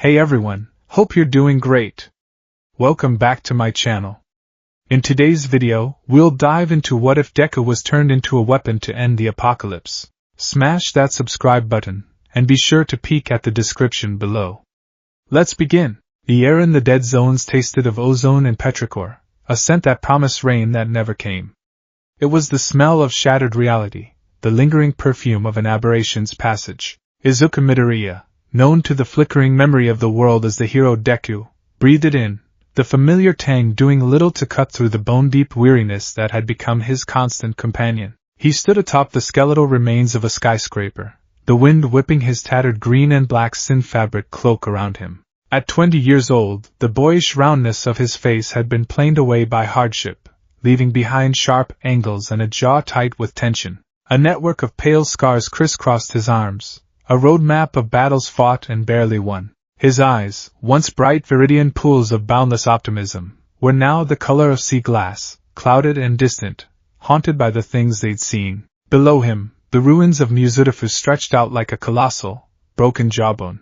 Hey everyone, hope you're doing great. Welcome back to my channel. In today's video, we'll dive into what if Deku was turned into a weapon to end the apocalypse. Smash that subscribe button, and be sure to peek at the description below. Let's begin. The air in the dead zones tasted of ozone and petrichor, a scent that promised rain that never came. It was the smell of shattered reality, the lingering perfume of an aberration's passage. Izuku Midoriya, known to the flickering memory of the world as the hero Deku, breathed it in, the familiar tang doing little to cut through the bone-deep weariness that had become his constant companion. He stood atop the skeletal remains of a skyscraper, the wind whipping his tattered green and black sin fabric cloak around him. At 20 years old, the boyish roundness of his face had been planed away by hardship, leaving behind sharp angles and a jaw tight with tension. A network of pale scars crisscrossed his arms, a roadmap of battles fought and barely won. His eyes, once bright viridian pools of boundless optimism, were now the color of sea glass, clouded and distant, haunted by the things they'd seen. Below him, the ruins of Muzurifu stretched out like a colossal, broken jawbone.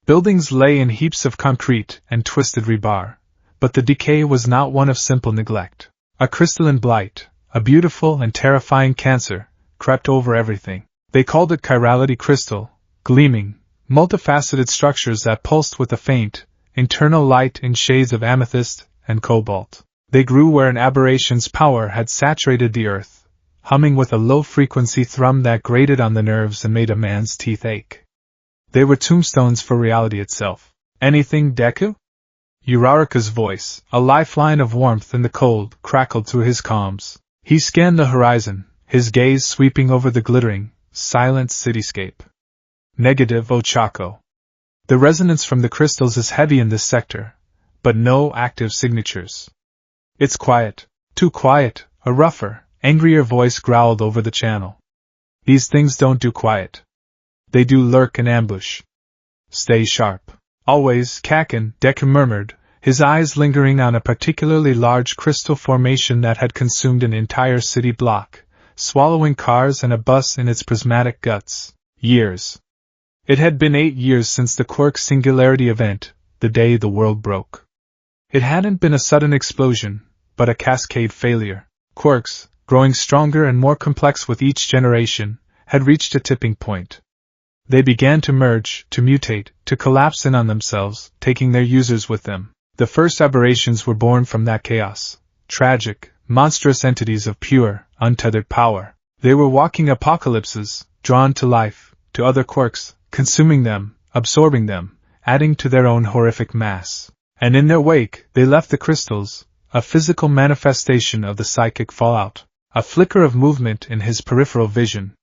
Buildings lay in heaps of concrete and twisted rebar, but the decay was not one of simple neglect. A crystalline blight, a beautiful and terrifying cancer, crept over everything. They called it chirality crystal, gleaming, multifaceted structures that pulsed with a faint, internal light in shades of amethyst and cobalt. They grew where an aberration's power had saturated the earth, humming with a low-frequency thrum that grated on the nerves and made a man's teeth ache. They were tombstones for reality itself. Anything, Deku? Uraraka's voice, a lifeline of warmth in the cold, crackled through his calms. He scanned the horizon, his gaze sweeping over the glittering, silent cityscape. Negative, Ochako. The resonance from the crystals is heavy in this sector, but no active signatures. It's quiet, too quiet, a rougher, angrier voice growled over the channel. These things don't do quiet. They do lurk and ambush. Stay sharp. Always, Kakin, Deku murmured, his eyes lingering on a particularly large crystal formation that had consumed an entire city block, swallowing cars and a bus in its prismatic guts. Years. It had been 8 years since the Quirk Singularity event, the day the world broke. It hadn't been a sudden explosion, but a cascade failure. Quirks, growing stronger and more complex with each generation, had reached a tipping point. They began to merge, to mutate, to collapse in on themselves, taking their users with them. The first aberrations were born from that chaos. Tragic, monstrous entities of pure, untethered power. They were walking apocalypses, drawn to life, to other quirks, consuming them, absorbing them, adding to their own horrific mass. And in their wake, they left the crystals, a physical manifestation of the psychic fallout, a flicker of movement in his peripheral vision.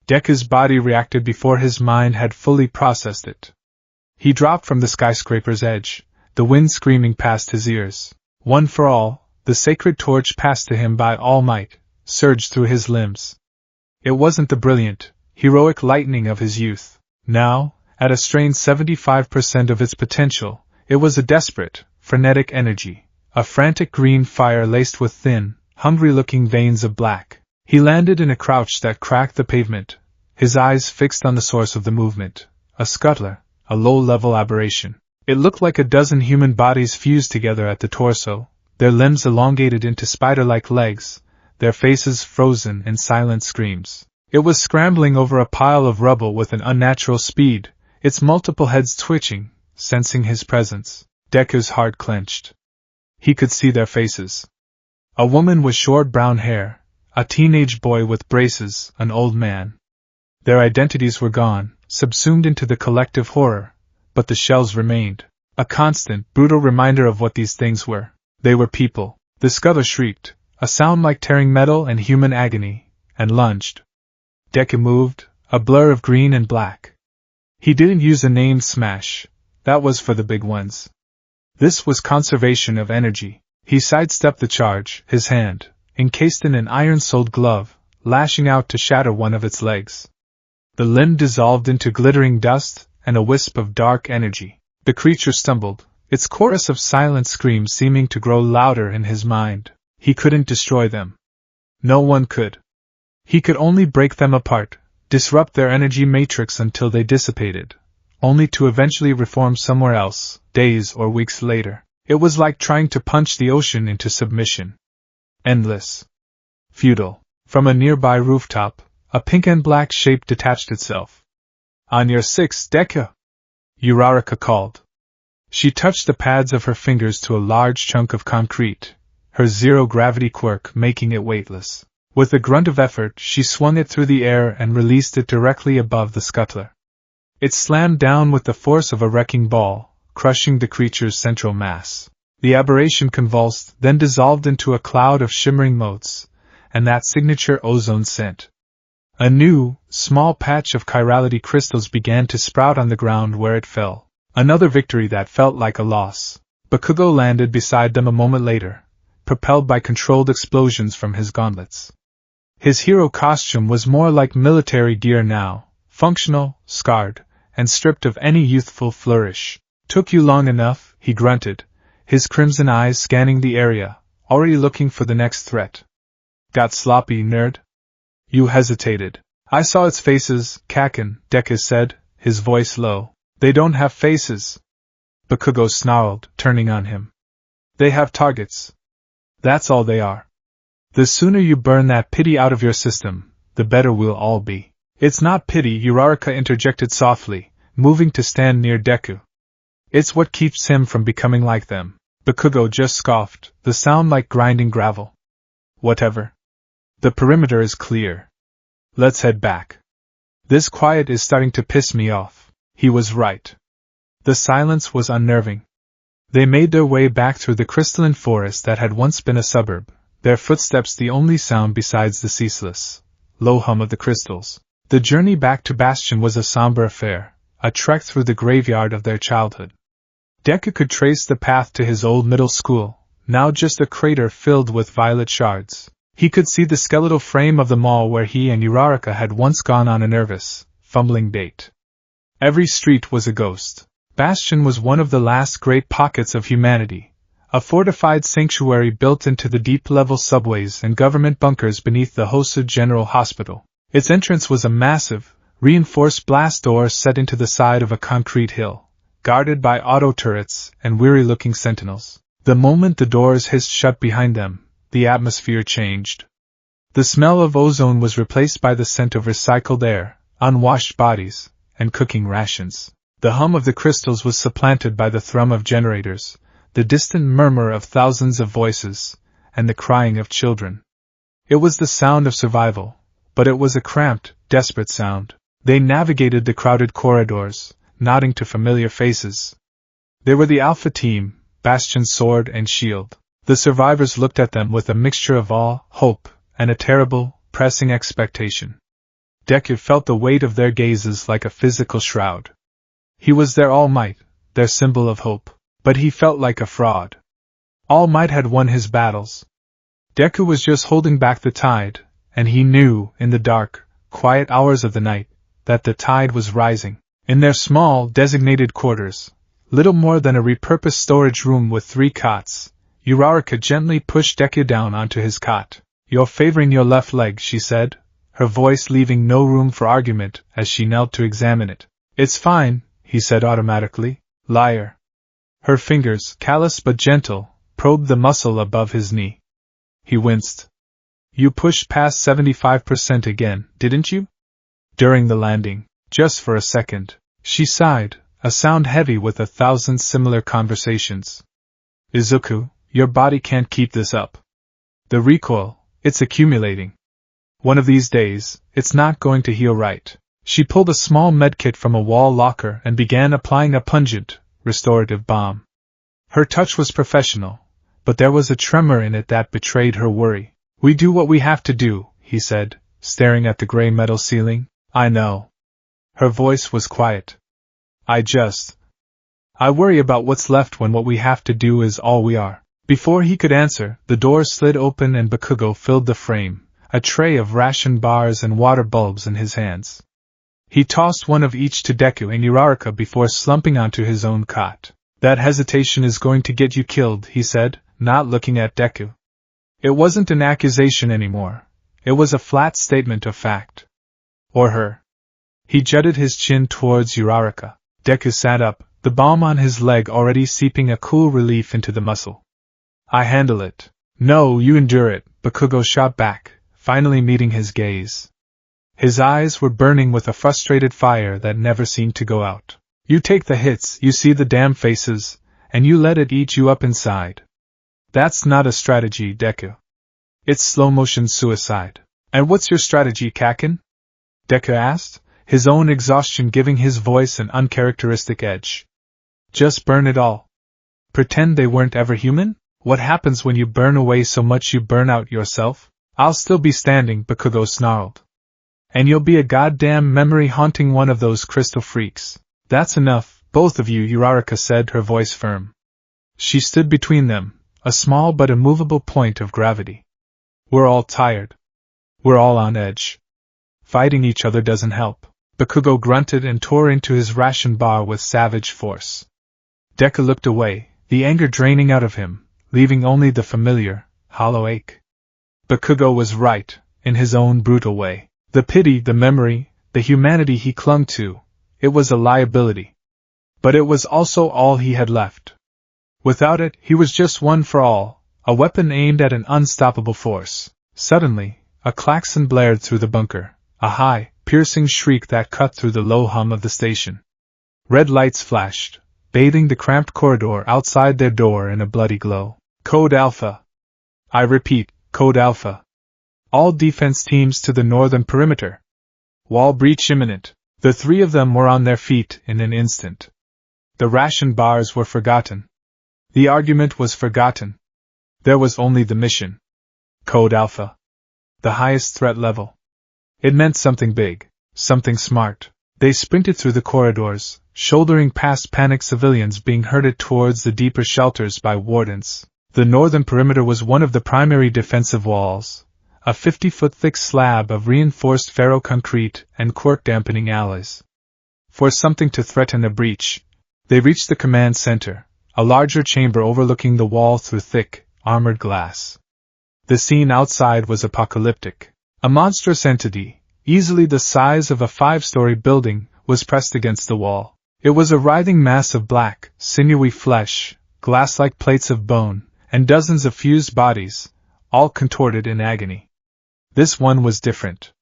Deku's body reacted before his mind had fully processed it. He dropped from the skyscraper's edge, the wind screaming past his ears. One for all, the sacred torch passed to him by All Might, surged through his limbs. It wasn't the brilliant, heroic lightning of his youth. Now, at a strained 75% of its potential, it was a desperate, frenetic energy, a frantic green fire laced with thin, hungry-looking veins of black. He landed in a crouch that cracked the pavement, his eyes fixed on the source of the movement, a scuttler, a low-level aberration. It looked like a dozen human bodies fused together at the torso, their limbs elongated into spider-like legs, their faces frozen in silent screams. It was scrambling over a pile of rubble with an unnatural speed, its multiple heads twitching, sensing his presence. Deku's heart clenched. He could see their faces. A woman with short brown hair, a teenage boy with braces, an old man. Their identities were gone, subsumed into the collective horror, but the shells remained, a constant, brutal reminder of what these things were. They were people. The scuttler shrieked, a sound like tearing metal and human agony, and lunged. Deku moved, a blur of green and black. He didn't use a named smash, that was for the big ones. This was conservation of energy. He sidestepped the charge, his hand, encased in an iron-soled glove, lashing out to shatter one of its legs. The limb dissolved into glittering dust and a wisp of dark energy. The creature stumbled, its chorus of silent screams seeming to grow louder in his mind. He couldn't destroy them. No one could. He could only break them apart, disrupt their energy matrix until they dissipated, only to eventually reform somewhere else, days or weeks later. It was like trying to punch the ocean into submission. Endless. Futile. From a nearby rooftop, a pink and black shape detached itself. On your 6th, Deku! Uraraka called. She touched the pads of her fingers to a large chunk of concrete, her zero-gravity quirk making it weightless. With a grunt of effort, she swung it through the air and released it directly above the scuttler. It slammed down with the force of a wrecking ball, crushing the creature's central mass. The aberration convulsed, then dissolved into a cloud of shimmering motes, and that signature ozone scent. A new, small patch of chirality crystals began to sprout on the ground where it fell. Another victory that felt like a loss. Bakugo landed beside them a moment later, propelled by controlled explosions from his gauntlets. His hero costume was more like military gear now, functional, scarred, and stripped of any youthful flourish. Took you long enough, he grunted, his crimson eyes scanning the area, already looking for the next threat. Got sloppy, nerd? You hesitated. I saw its faces, Kaken, Deku said, his voice low. They don't have faces. Bakugo snarled, turning on him. They have targets. That's all they are. The sooner you burn that pity out of your system, the better we'll all be. It's not pity, Uraraka interjected softly, moving to stand near Deku. It's what keeps him from becoming like them. Bakugo just scoffed, the sound like grinding gravel. Whatever. The perimeter is clear. Let's head back. This quiet is starting to piss me off. He was right. The silence was unnerving. They made their way back through the crystalline forest that had once been a suburb, their footsteps the only sound besides the ceaseless, low hum of the crystals. The journey back to Bastion was a somber affair, a trek through the graveyard of their childhood. Deku could trace the path to his old middle school, now just a crater filled with violet shards. He could see the skeletal frame of the mall where he and Uraraka had once gone on a nervous, fumbling date. Every street was a ghost. Bastion was one of the last great pockets of humanity, a fortified sanctuary built into the deep-level subways and government bunkers beneath the Hosu General Hospital. Its entrance was a massive, reinforced blast door set into the side of a concrete hill, guarded by auto turrets and weary-looking sentinels. The moment the doors hissed shut behind them, the atmosphere changed. The smell of ozone was replaced by the scent of recycled air, unwashed bodies, and cooking rations. The hum of the crystals was supplanted by the thrum of generators, the distant murmur of thousands of voices, and the crying of children. It was the sound of survival, but it was a cramped, desperate sound. They navigated the crowded corridors, nodding to familiar faces. They were the Alpha Team, Bastion's sword and shield. The survivors looked at them with a mixture of awe, hope, and a terrible, pressing expectation. Deku felt the weight of their gazes like a physical shroud. He was their All Might, their symbol of hope, but he felt like a fraud. All Might had won his battles. Deku was just holding back the tide, and he knew, in the dark, quiet hours of the night, that the tide was rising. In their small, designated quarters, little more than a repurposed storage room with 3 cots, Uraraka gently pushed Deku down onto his cot. You're favoring your left leg, she said, her voice leaving no room for argument as she knelt to examine it. It's fine, he said automatically. Liar. Her fingers, callous but gentle, probed the muscle above his knee. He winced. You pushed past 75% again, didn't you? During the landing. Just for a second. She sighed, a sound heavy with 1,000 similar conversations. Izuku, your body can't keep this up. The recoil, it's accumulating. One of these days, it's not going to heal right. She pulled a small medkit from a wall locker and began applying a pungent, restorative balm. Her touch was professional, but there was a tremor in it that betrayed her worry. We do what we have to do, he said, staring at the gray metal ceiling. I know. Her voice was quiet. I worry about what's left when what we have to do is all we are. Before he could answer, the door slid open and Bakugo filled the frame, a tray of ration bars and water bulbs in his hands. He tossed one of each to Deku and Uraraka before slumping onto his own cot. That hesitation is going to get you killed, he said, not looking at Deku. It wasn't an accusation anymore. It was a flat statement of fact. Or her. He jutted his chin towards Uraraka. Deku sat up, the balm on his leg already seeping a cool relief into the muscle. I handle it. No, you endure it, Bakugo shot back, finally meeting his gaze. His eyes were burning with a frustrated fire that never seemed to go out. You take the hits, you see the damn faces, and you let it eat you up inside. That's not a strategy, Deku. It's slow-motion suicide. And what's your strategy, Kakin? Deku asked, his own exhaustion giving his voice an uncharacteristic edge. Just burn it all. Pretend they weren't ever human? What happens when you burn away so much you burn out yourself? I'll still be standing, Bakugo snarled. And you'll be a goddamn memory-haunting one of those crystal freaks. That's enough, both of you, Uraraka said, her voice firm. She stood between them, a small but immovable point of gravity. We're all tired. We're all on edge. Fighting each other doesn't help. Bakugo grunted and tore into his ration bar with savage force. Deku looked away, the anger draining out of him, leaving only the familiar, hollow ache. Bakugo was right, in his own brutal way. The pity, the memory, the humanity he clung to, it was a liability. But it was also all he had left. Without it, he was just one for all, a weapon aimed at an unstoppable force. Suddenly, a klaxon blared through the bunker, a high, piercing shriek that cut through the low hum of the station. Red lights flashed, bathing the cramped corridor outside their door in a bloody glow. Code Alpha. I repeat, Code Alpha. All defense teams to the northern perimeter. Wall breach imminent. The three of them were on their feet in an instant. The ration bars were forgotten. The argument was forgotten. There was only the mission. Code Alpha. The highest threat level. It meant something big, something smart. They sprinted through the corridors, shouldering past panicked civilians being herded towards the deeper shelters by wardens. The northern perimeter was one of the primary defensive walls, a 50-foot thick slab of reinforced ferroconcrete and quirk-dampening alloys. For something to threaten a breach, they reached the command center, a larger chamber overlooking the wall through thick, armored glass. The scene outside was apocalyptic. A monstrous entity, easily the size of a 5-story building, was pressed against the wall. It was a writhing mass of black, sinewy flesh, glass-like plates of bone, and dozens of fused bodies, all contorted in agony. This one was different.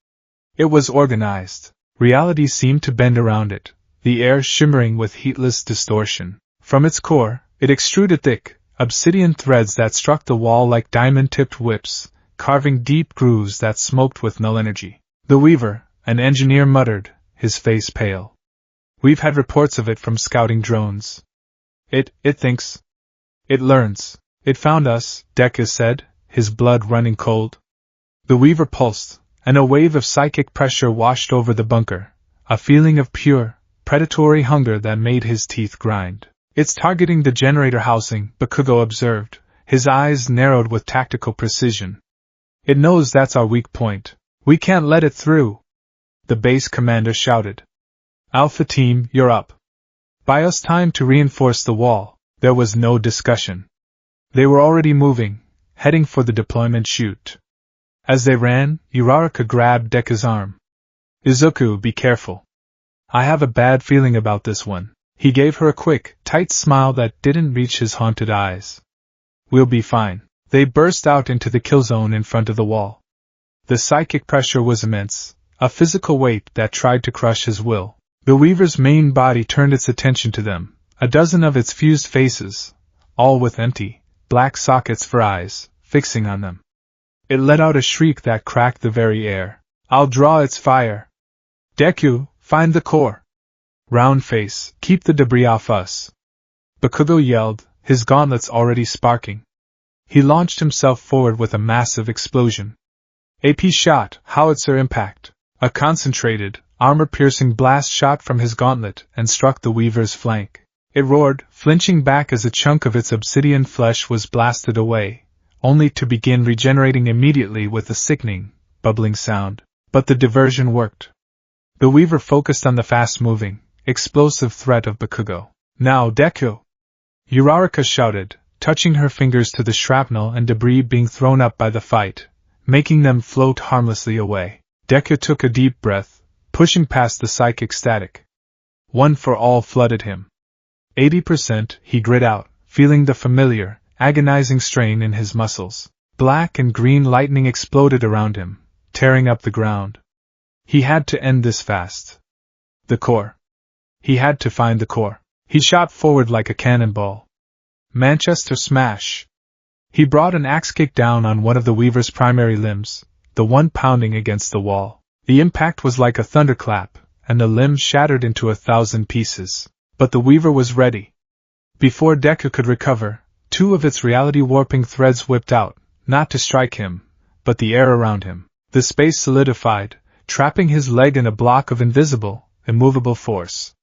It was organized. Reality seemed to bend around it, the air shimmering with heatless distortion. From its core, it extruded thick, obsidian threads that struck the wall like diamond-tipped whips, carving deep grooves that smoked with null energy. The Weaver, an engineer, muttered, his face pale. We've had reports of it from scouting drones. It thinks. It learns. It found us, Deku said, his blood running cold. The Weaver pulsed, and a wave of psychic pressure washed over the bunker, a feeling of pure, predatory hunger that made his teeth grind. It's targeting the generator housing, Bakugo observed, his eyes narrowed with tactical precision. It knows that's our weak point. We can't let it through. The base commander shouted. Alpha Team, you're up. Buy us time to reinforce the wall. There was no discussion. They were already moving, heading for the deployment chute. As they ran, Uraraka grabbed Deku's arm. Izuku, be careful. I have a bad feeling about this one. He gave her a quick, tight smile that didn't reach his haunted eyes. We'll be fine. They burst out into the kill zone in front of the wall. The psychic pressure was immense, a physical weight that tried to crush his will. The Weaver's main body turned its attention to them, a dozen of its fused faces, all with empty, black sockets for eyes, fixing on them. It let out a shriek that cracked the very air. I'll draw its fire. Deku, find the core. Round face, keep the debris off us. Bakugo yelled, his gauntlets already sparking. He launched himself forward with a massive explosion. AP shot, howitzer impact. A concentrated, armor-piercing blast shot from his gauntlet and struck the Weaver's flank. It roared, flinching back as a chunk of its obsidian flesh was blasted away, only to begin regenerating immediately with a sickening, bubbling sound. But the diversion worked. The Weaver focused on the fast-moving, explosive threat of Bakugo. Now, Deku! Uraraka shouted, touching her fingers to the shrapnel and debris being thrown up by the fight, making them float harmlessly away. Deku took a deep breath, pushing past the psychic static. one for all flooded him. 80%, he grit out, feeling the familiar, agonizing strain in his muscles. Black and green lightning exploded around him, tearing up the ground. He had to end this fast. The core. He had to find the core. He shot forward like a cannonball. Manchester smash. He brought an axe kick down on one of the weaver's primary limbs, the one pounding against the wall. The impact was like a thunderclap, and the limb shattered into 1,000 pieces. But the weaver was ready. Before Deku could recover, 2 of its reality-warping threads whipped out, not to strike him, but the air around him. The space solidified, trapping his leg in a block of invisible, immovable force.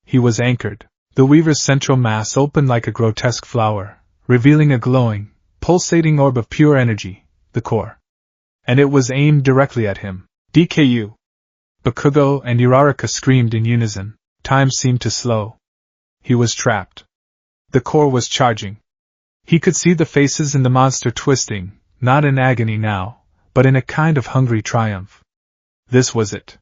He was anchored. The weaver's central mass opened like a grotesque flower, revealing a glowing, pulsating orb of pure energy, the core. And it was aimed directly at him. DKU! Bakugo and Uraraka screamed in unison. Time seemed to slow. He was trapped. The core was charging. He could see the faces in the monster twisting, not in agony now, but in a kind of hungry triumph. This was it.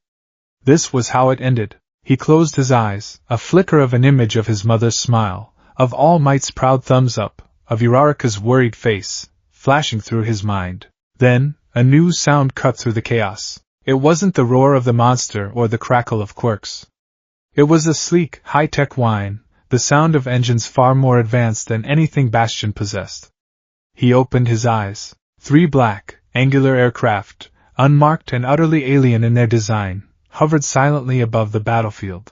This was how it ended. He closed his eyes, a flicker of an image of his mother's smile, of All Might's proud thumbs up, of Uraraka's worried face, flashing through his mind. Then, a new sound cut through the chaos. It wasn't the roar of the monster or the crackle of quirks. It was a sleek, high-tech whine, the sound of engines far more advanced than anything Bastion possessed. He opened his eyes. 3 black, angular aircraft, unmarked and utterly alien in their design, hovered silently above the battlefield.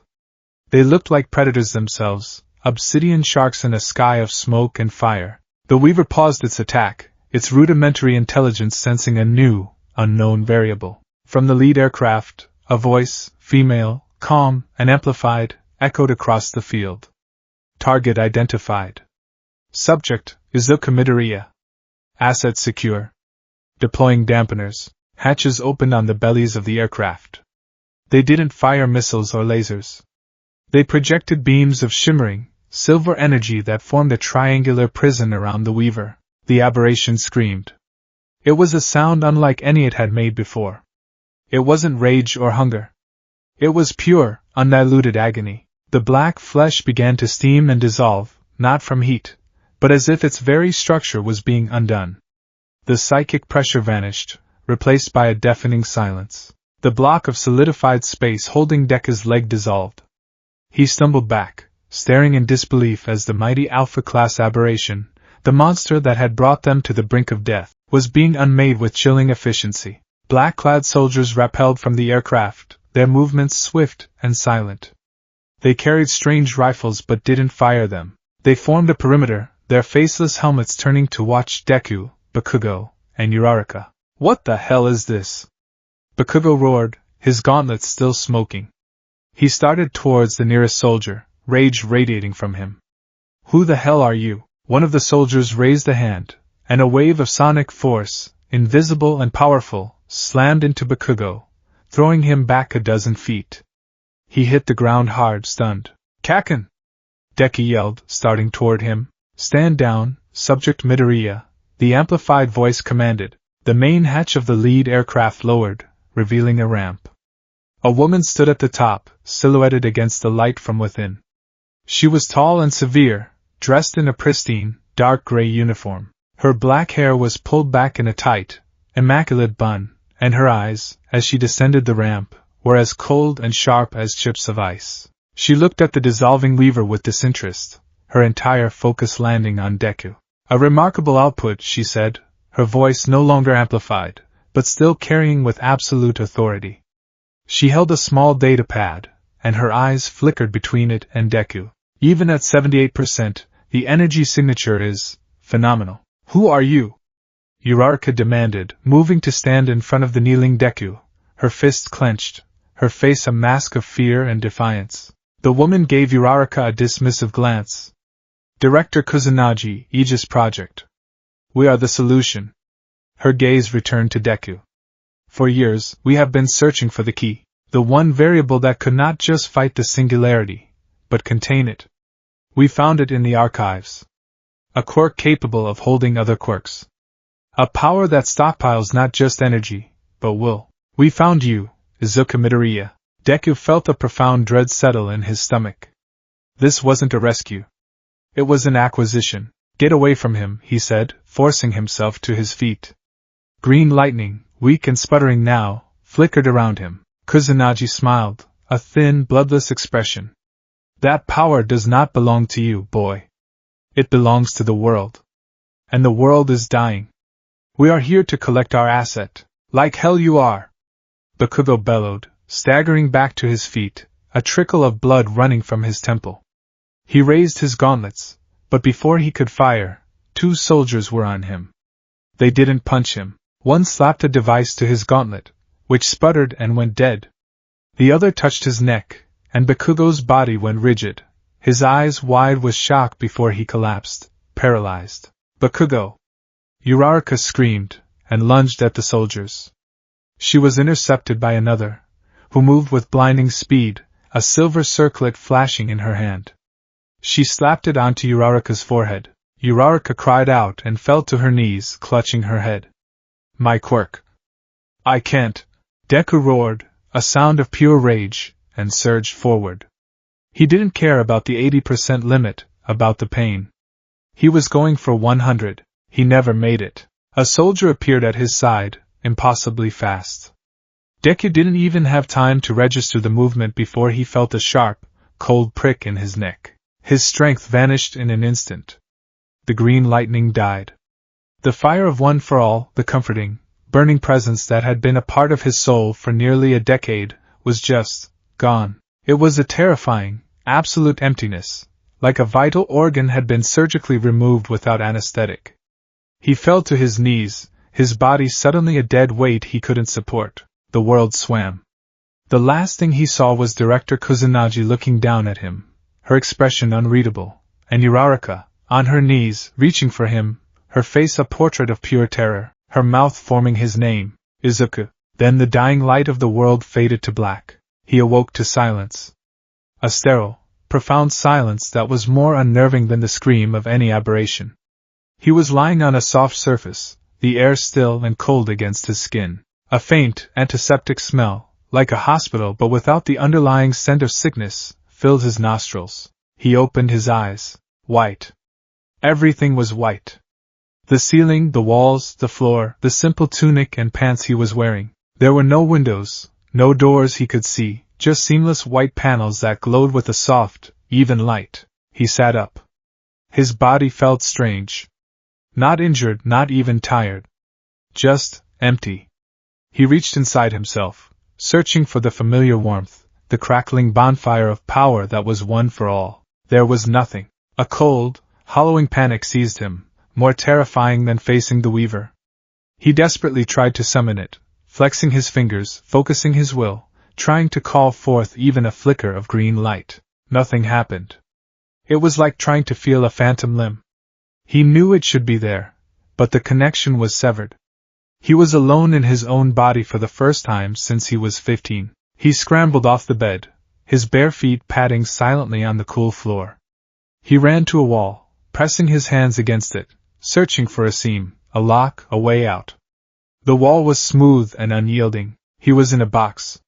They looked like predators themselves, obsidian sharks in a sky of smoke and fire. The weaver paused its attack, its rudimentary intelligence sensing a new, unknown variable. From the lead aircraft, a voice, female, calm, and amplified, echoed across the field. Target identified. Subject, Izuku Midoriya. Asset secure. Deploying dampeners. Hatches opened on the bellies of the aircraft. They didn't fire missiles or lasers. They projected beams of shimmering, silver energy that formed a triangular prison around the weaver. The aberration screamed. It was a sound unlike any it had made before. It wasn't rage or hunger. It was pure, undiluted agony. The black flesh began to steam and dissolve, not from heat, but as if its very structure was being undone. The psychic pressure vanished, replaced by a deafening silence. The block of solidified space holding Deku's leg dissolved. He stumbled back, staring in disbelief as the mighty Alpha-class aberration, the monster that had brought them to the brink of death, was being unmade with chilling efficiency. Black-clad soldiers rappelled from the aircraft, their movements swift and silent. They carried strange rifles but didn't fire them. They formed a perimeter, their faceless helmets turning to watch Deku, Bakugo, and Uraraka. What the hell is this? Bakugo roared, his gauntlets still smoking. He started towards the nearest soldier, rage radiating from him. Who the hell are you? One of the soldiers raised a hand, and a wave of sonic force, invisible and powerful, slammed into Bakugo, throwing him back a dozen feet. He hit the ground hard, stunned. Kaken! Deku yelled, starting toward him. Stand down, Subject Midoriya, the amplified voice commanded. The main hatch of the lead aircraft lowered, revealing a ramp. A woman stood at the top, silhouetted against the light from within. She was tall and severe, dressed in a pristine, dark gray uniform. Her black hair was pulled back in a tight, immaculate bun, and her eyes, as she descended the ramp, were as cold and sharp as chips of ice. She looked at the dissolving weaver with disinterest, her entire focus landing on Deku. A remarkable output, she said, her voice no longer amplified, but still carrying with absolute authority. She held a small data pad, and her eyes flickered between it and Deku. Even at 78%, the energy signature is phenomenal. Who are you? Uraraka demanded, moving to stand in front of the kneeling Deku, her fists clenched, her face a mask of fear and defiance. The woman gave Uraraka a dismissive glance. Director Kusanagi, Aegis Project. We are the solution. Her gaze returned to Deku. For years, we have been searching for the key, the one variable that could not just fight the singularity, but contain it. We found it in the archives. A quirk capable of holding other quirks. A power that stockpiles not just energy, but will. We found you, Izuku Midoriya. Deku felt a profound dread settle in his stomach. This wasn't a rescue. It was an acquisition. Get away from him, he said, forcing himself to his feet. Green lightning, weak and sputtering now, flickered around him. Kusanagi smiled, a thin, bloodless expression. That power does not belong to you, boy. It belongs to the world. And the world is dying. We are here to collect our asset. Like hell you are! Bakugo bellowed, staggering back to his feet, a trickle of blood running from his temple. He raised his gauntlets, but before he could fire, 2 soldiers were on him. They didn't punch him. One slapped a device to his gauntlet, which sputtered and went dead. The other touched his neck, and Bakugo's body went rigid, his eyes wide with shock before he collapsed, paralyzed. Bakugo! Uraraka screamed, and lunged at the soldiers. She was intercepted by another, who moved with blinding speed, a silver circlet flashing in her hand. She slapped it onto Uraraka's forehead. Uraraka cried out and fell to her knees, clutching her head. My quirk! I can't! Deku roared, a sound of pure rage, and surged forward. He didn't care about the 80% limit, about the pain. He was going for 100, he never made it. A soldier appeared at his side, impossibly fast. Deku didn't even have time to register the movement before he felt a sharp, cold prick in his neck. His strength vanished in an instant. The green lightning died. The fire of One for All, the comforting, burning presence that had been a part of his soul for nearly a decade, was just gone. It was a terrifying, absolute emptiness, like a vital organ had been surgically removed without anesthetic. He fell to his knees, his body suddenly a dead weight he couldn't support. The world swam. The last thing he saw was Director Kusanagi looking down at him, her expression unreadable, and Uraraka, on her knees, reaching for him, her face a portrait of pure terror, her mouth forming his name, Izuku. Then the dying light of the world faded to black. He awoke to silence. A sterile, profound silence that was more unnerving than the scream of any aberration. He was lying on a soft surface, the air still and cold against his skin. A faint, antiseptic smell, like a hospital but without the underlying scent of sickness, filled his nostrils. He opened his eyes. White. Everything was white. The ceiling, the walls, the floor, the simple tunic and pants he was wearing. There were no windows, no doors he could see, just seamless white panels that glowed with a soft, even light. He sat up. His body felt strange. Not injured, not even tired. Just empty. He reached inside himself, searching for the familiar warmth, the crackling bonfire of power that was One for All. There was nothing. A cold, hollowing panic seized him, more terrifying than facing the Weaver. He desperately tried to summon it, flexing his fingers, focusing his will, trying to call forth even a flicker of green light. Nothing happened. It was like trying to feel a phantom limb. He knew it should be there, but the connection was severed. He was alone in his own body for the first time since he was 15. He scrambled off the bed, his bare feet padding silently on the cool floor. He ran to a wall, pressing his hands against it, searching for a seam, a lock, a way out. The wall was smooth and unyielding. He was in a box.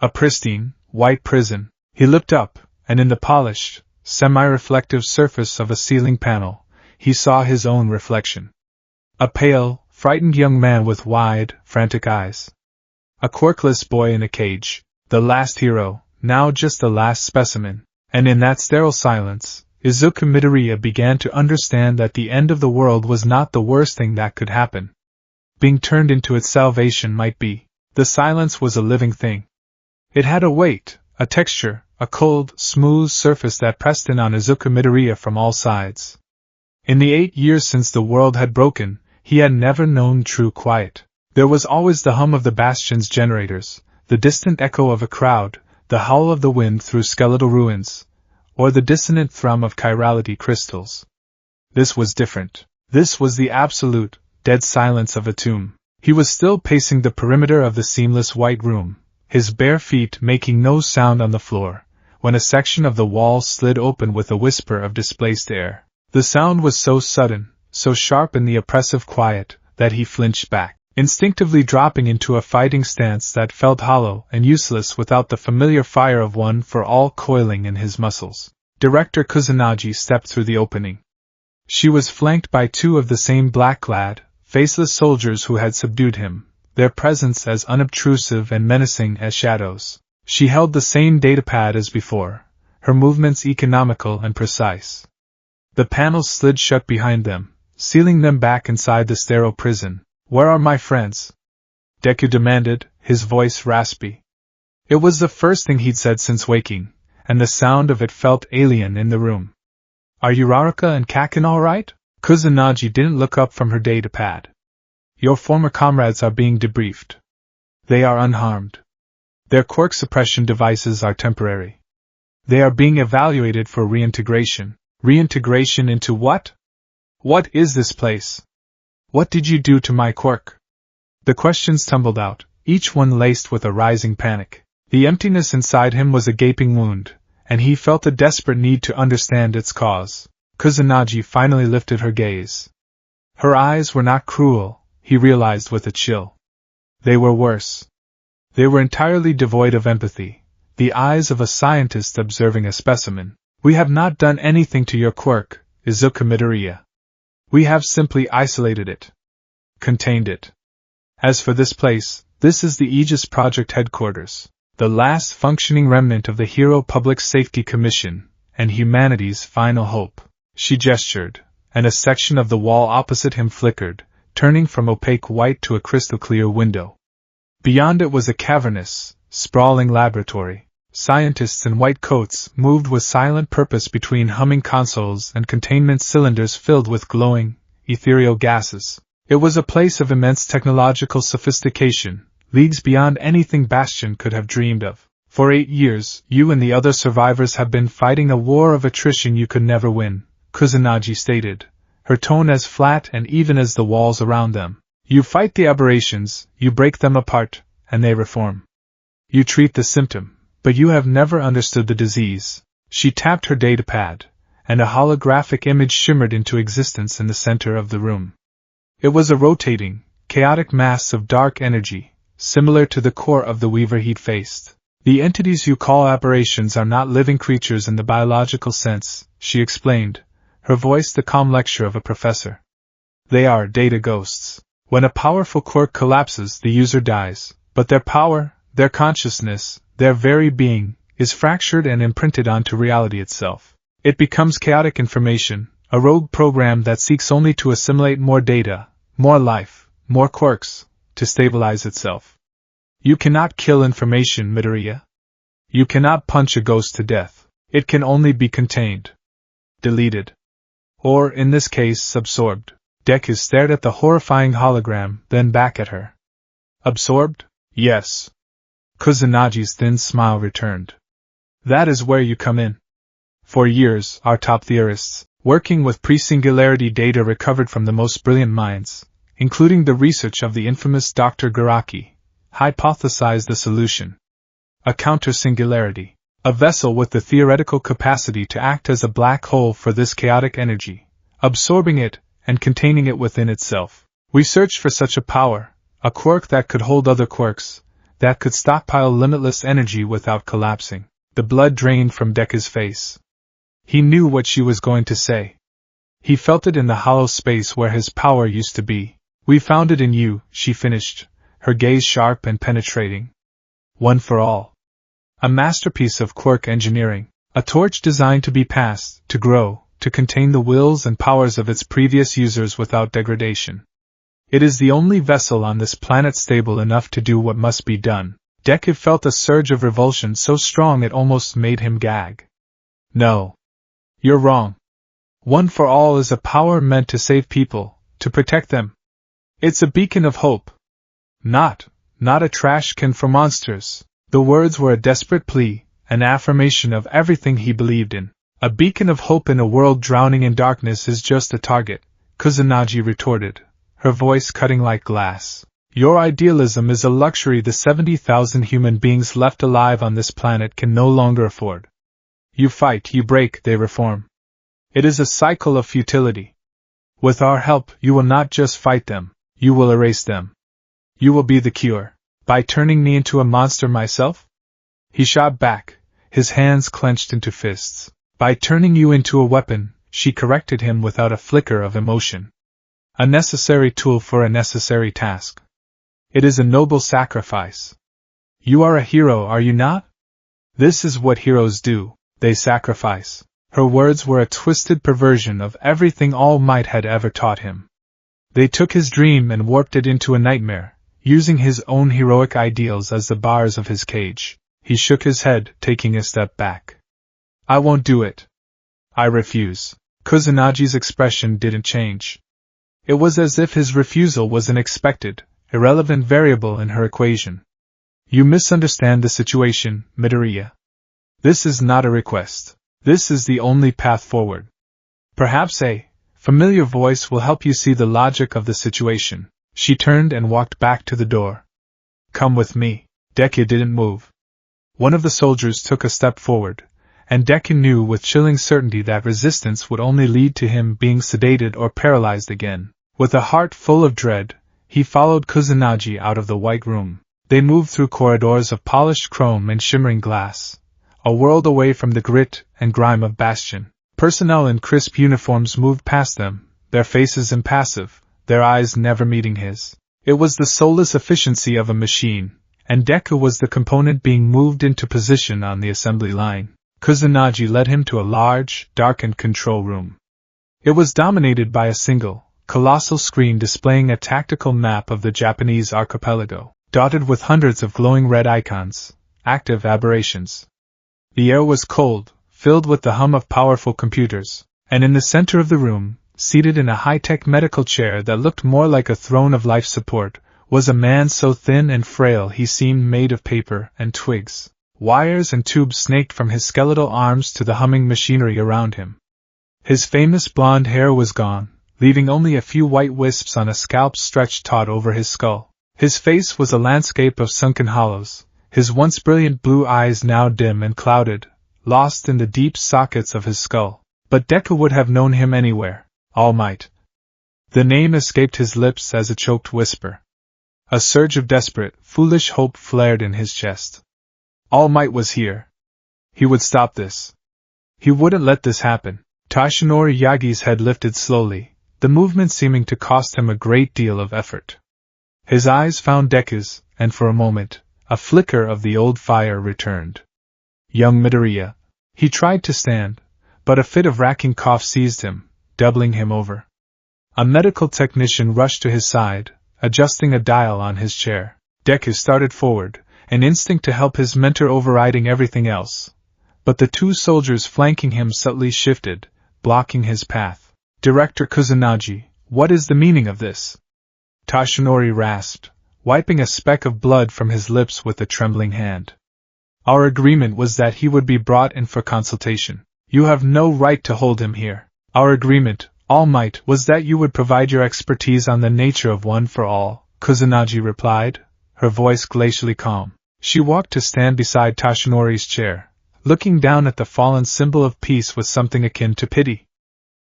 A pristine, white prison. He looked up, and in the polished, semi-reflective surface of a ceiling panel, he saw his own reflection. A pale, frightened young man with wide, frantic eyes. A quirkless boy in a cage, the last hero, now just the last specimen. And in that sterile silence, Izuku Midoriya began to understand that the end of the world was not the worst thing that could happen. Being turned into its salvation might be. The silence was a living thing. It had a weight, a texture, a cold, smooth surface that pressed in on Izuku Midoriya from all sides. In the 8 years since the world had broken, he had never known true quiet. There was always the hum of the Bastion's generators, the distant echo of a crowd, the howl of the wind through skeletal ruins, or the dissonant thrum of chirality crystals. This was different. This was the absolute, dead silence of a tomb. He was still pacing the perimeter of the seamless white room, his bare feet making no sound on the floor, when a section of the wall slid open with a whisper of displaced air. The sound was so sudden, so sharp in the oppressive quiet, that he flinched back. instinctively dropping into a fighting stance that felt hollow and useless without the familiar fire of one for all coiling in his muscles. Director Kusanagi stepped through the opening. She was flanked by two of the same black-clad, faceless soldiers who had subdued him, their presence as unobtrusive and menacing as shadows. She held the same datapad as before, her movements economical and precise. The panels slid shut behind them, sealing them back inside the sterile prison. "Where are my friends?" Deku demanded, his voice raspy. It was the first thing he'd said since waking, and the sound of it felt alien in the room. "Are Uraruka and Kakin all right?" Kusanagi didn't look up from her datapad. "Your former comrades are being debriefed. They are unharmed. Their quirk suppression devices are temporary. They are being evaluated for reintegration." "Reintegration into what? What is this place? What did you do to my quirk?" The questions tumbled out, each one laced with a rising panic. The emptiness inside him was a gaping wound, and he felt a desperate need to understand its cause. Kusanagi finally lifted her gaze. Her eyes were not cruel, he realized with a chill. They were worse. They were entirely devoid of empathy, the eyes of a scientist observing a specimen. "We have not done anything to your quirk, Izuka Midoriya. We have simply isolated it. Contained it. As for this place, this is the Aegis Project headquarters, the last functioning remnant of the Hero Public Safety Commission, and humanity's final hope." She gestured, and a section of the wall opposite him flickered, turning from opaque white to a crystal-clear window. Beyond it was a cavernous, sprawling laboratory. Scientists in white coats moved with silent purpose between humming consoles and containment cylinders filled with glowing, ethereal gases. It was a place of immense technological sophistication, leagues beyond anything Bastion could have dreamed of. "For 8 years, you and the other survivors have been fighting a war of attrition you could never win," Kusanagi stated, her tone as flat and even as the walls around them. "You fight the aberrations, you break them apart, and they reform. You treat the symptom, but you have never understood the disease." She tapped her datapad, and a holographic image shimmered into existence in the center of the room. It was a rotating, chaotic mass of dark energy, similar to the core of the Weaver he'd faced. "The entities you call aberrations are not living creatures in the biological sense," she explained, her voice the calm lecture of a professor. "They are data ghosts. When a powerful quirk collapses, the user dies, but their power, their consciousness, their very being, is fractured and imprinted onto reality itself. It becomes chaotic information, a rogue program that seeks only to assimilate more data, more life, more quirks, to stabilize itself. You cannot kill information, Midoriya. You cannot punch a ghost to death. It can only be contained. Deleted. Or, in this case, absorbed." Deku stared at the horrifying hologram, then back at her. "Absorbed? Yes." Kusanagi's thin smile returned. "That is where you come in. For years, our top theorists, working with pre-singularity data recovered from the most brilliant minds, including the research of the infamous Dr. Garaki, hypothesized the solution. A counter-singularity. A vessel with the theoretical capacity to act as a black hole for this chaotic energy, absorbing it and containing it within itself. We searched for such a power, a quirk that could hold other quirks, that could stockpile limitless energy without collapsing." The blood drained from Deku's face. He knew what she was going to say. He felt it in the hollow space where his power used to be. "We found it in you," she finished, her gaze sharp and penetrating. "One for all. A masterpiece of quirk engineering, a torch designed to be passed, to grow, to contain the wills and powers of its previous users without degradation. It is the only vessel on this planet stable enough to do what must be done." Deku felt a surge of revulsion so strong it almost made him gag. "No. You're wrong. One for all is a power meant to save people, to protect them. It's a beacon of hope. Not a trash can for monsters." The words were a desperate plea, an affirmation of everything he believed in. "A beacon of hope in a world drowning in darkness is just a target," Kusanagi retorted, her voice cutting like glass. "Your idealism is a luxury the 70,000 human beings left alive on this planet can no longer afford. You fight, you break, they reform. It is a cycle of futility. With our help, you will not just fight them, you will erase them." You will be the cure. By turning me into a monster myself? He shot back, his hands clenched into fists. By turning you into a weapon, she corrected him without a flicker of emotion. A necessary tool for a necessary task. It is a noble sacrifice. You are a hero, are you not? This is what heroes do, they sacrifice. Her words were a twisted perversion of everything All Might had ever taught him. They took his dream and warped it into a nightmare, using his own heroic ideals as the bars of his cage. He shook his head, taking a step back. I won't do it. I refuse. Kusunagi's expression didn't change. It was as if his refusal was an expected, irrelevant variable in her equation. You misunderstand the situation, Midoriya. This is not a request. This is the only path forward. Perhaps a familiar voice will help you see the logic of the situation. She turned and walked back to the door. Come with me. Deku didn't move. One of the soldiers took a step forward, and Deku knew with chilling certainty that resistance would only lead to him being sedated or paralyzed again. With a heart full of dread, he followed Kusunagi out of the white room. They moved through corridors of polished chrome and shimmering glass, a world away from the grit and grime of Bastion. Personnel in crisp uniforms moved past them, their faces impassive, their eyes never meeting his. It was the soulless efficiency of a machine, and Deku was the component being moved into position on the assembly line. Kusunagi led him to a large, darkened control room. It was dominated by a single, colossal screen displaying a tactical map of the Japanese archipelago, dotted with hundreds of glowing red icons, active aberrations. The air was cold, filled with the hum of powerful computers, and in the center of the room, seated in a high-tech medical chair that looked more like a throne of life support, was a man so thin and frail he seemed made of paper and twigs. Wires and tubes snaked from his skeletal arms to the humming machinery around him. His famous blonde hair was gone, leaving only a few white wisps on a scalp stretched taut over his skull. His face was a landscape of sunken hollows, his once brilliant blue eyes now dim and clouded, lost in the deep sockets of his skull. But Deku would have known him anywhere. All Might. The name escaped his lips as a choked whisper. A surge of desperate, foolish hope flared in his chest. All Might was here. He would stop this. He wouldn't let this happen. Toshinori Yagi's head lifted slowly, the movement seeming to cost him a great deal of effort. His eyes found Deku's, and for a moment, a flicker of the old fire returned. Young Midoriya. He tried to stand, but a fit of racking cough seized him, doubling him over. A medical technician rushed to his side, adjusting a dial on his chair. Deku started forward, an instinct to help his mentor overriding everything else. But the two soldiers flanking him subtly shifted, blocking his path. Director Kusunagi, what is the meaning of this? Toshinori rasped, wiping a speck of blood from his lips with a trembling hand. Our agreement was that he would be brought in for consultation. You have no right to hold him here. Our agreement, All Might, was that you would provide your expertise on the nature of One for All, Kusunagi replied, her voice glacially calm. She walked to stand beside Toshinori's chair, looking down at the fallen symbol of peace with something akin to pity.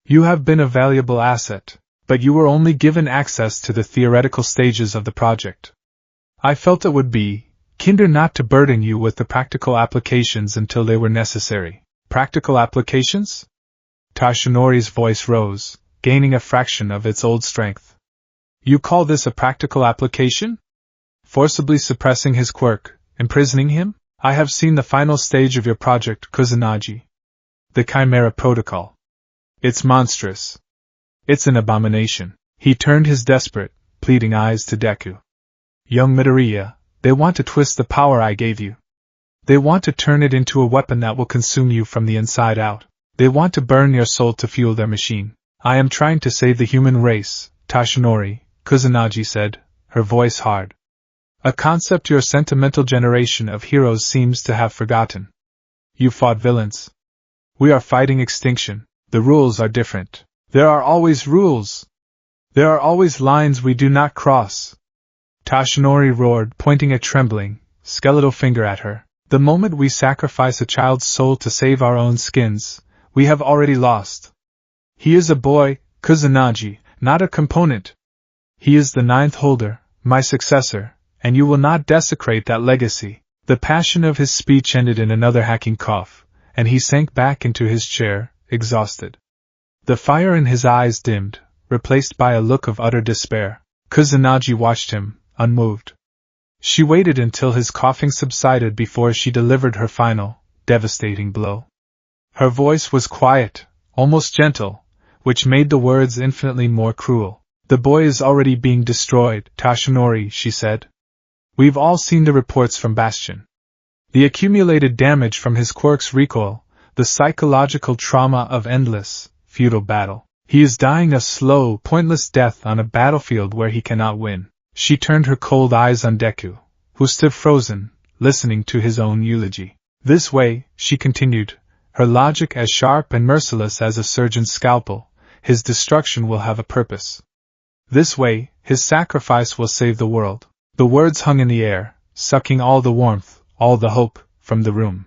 You have been a valuable asset, but you were only given access to the theoretical stages of the project. I felt it would be kinder not to burden you with the practical applications until they were necessary. Practical applications? Toshinori's voice rose, gaining a fraction of its old strength. You call this a practical application? Forcibly suppressing his quirk, imprisoning him? I have seen the final stage of your project, Kusunagi. The Chimera Protocol. It's monstrous. It's an abomination. He turned his desperate, pleading eyes to Deku. Young Midoriya, they want to twist the power I gave you. They want to turn it into a weapon that will consume you from the inside out. They want to burn your soul to fuel their machine. I am trying to save the human race, Toshinori, Kusunagi said, her voice hard. A concept your sentimental generation of heroes seems to have forgotten. You fought villains. We are fighting extinction. The rules are different. There are always rules. There are always lines we do not cross. Toshinori roared, pointing a trembling, skeletal finger at her. The moment we sacrifice a child's soul to save our own skins, we have already lost. He is a boy, Kusunagi, not a component. He is the ninth holder, my successor, and you will not desecrate that legacy." The passion of his speech ended in another hacking cough, and he sank back into his chair, exhausted. The fire in his eyes dimmed, replaced by a look of utter despair. Kusanagi watched him, unmoved. She waited until his coughing subsided before she delivered her final, devastating blow. Her voice was quiet, almost gentle, which made the words infinitely more cruel. "The boy is already being destroyed, Tashinori," she said. "We've all seen the reports from Bastion. The accumulated damage from his quirk's recoil, the psychological trauma of endless, futile battle. He is dying a slow, pointless death on a battlefield where he cannot win." She turned her cold eyes on Deku, who stood frozen, listening to his own eulogy. "This way," she continued, her logic as sharp and merciless as a surgeon's scalpel, "his destruction will have a purpose. This way, his sacrifice will save the world." The words hung in the air, sucking all the warmth, all the hope, from the room.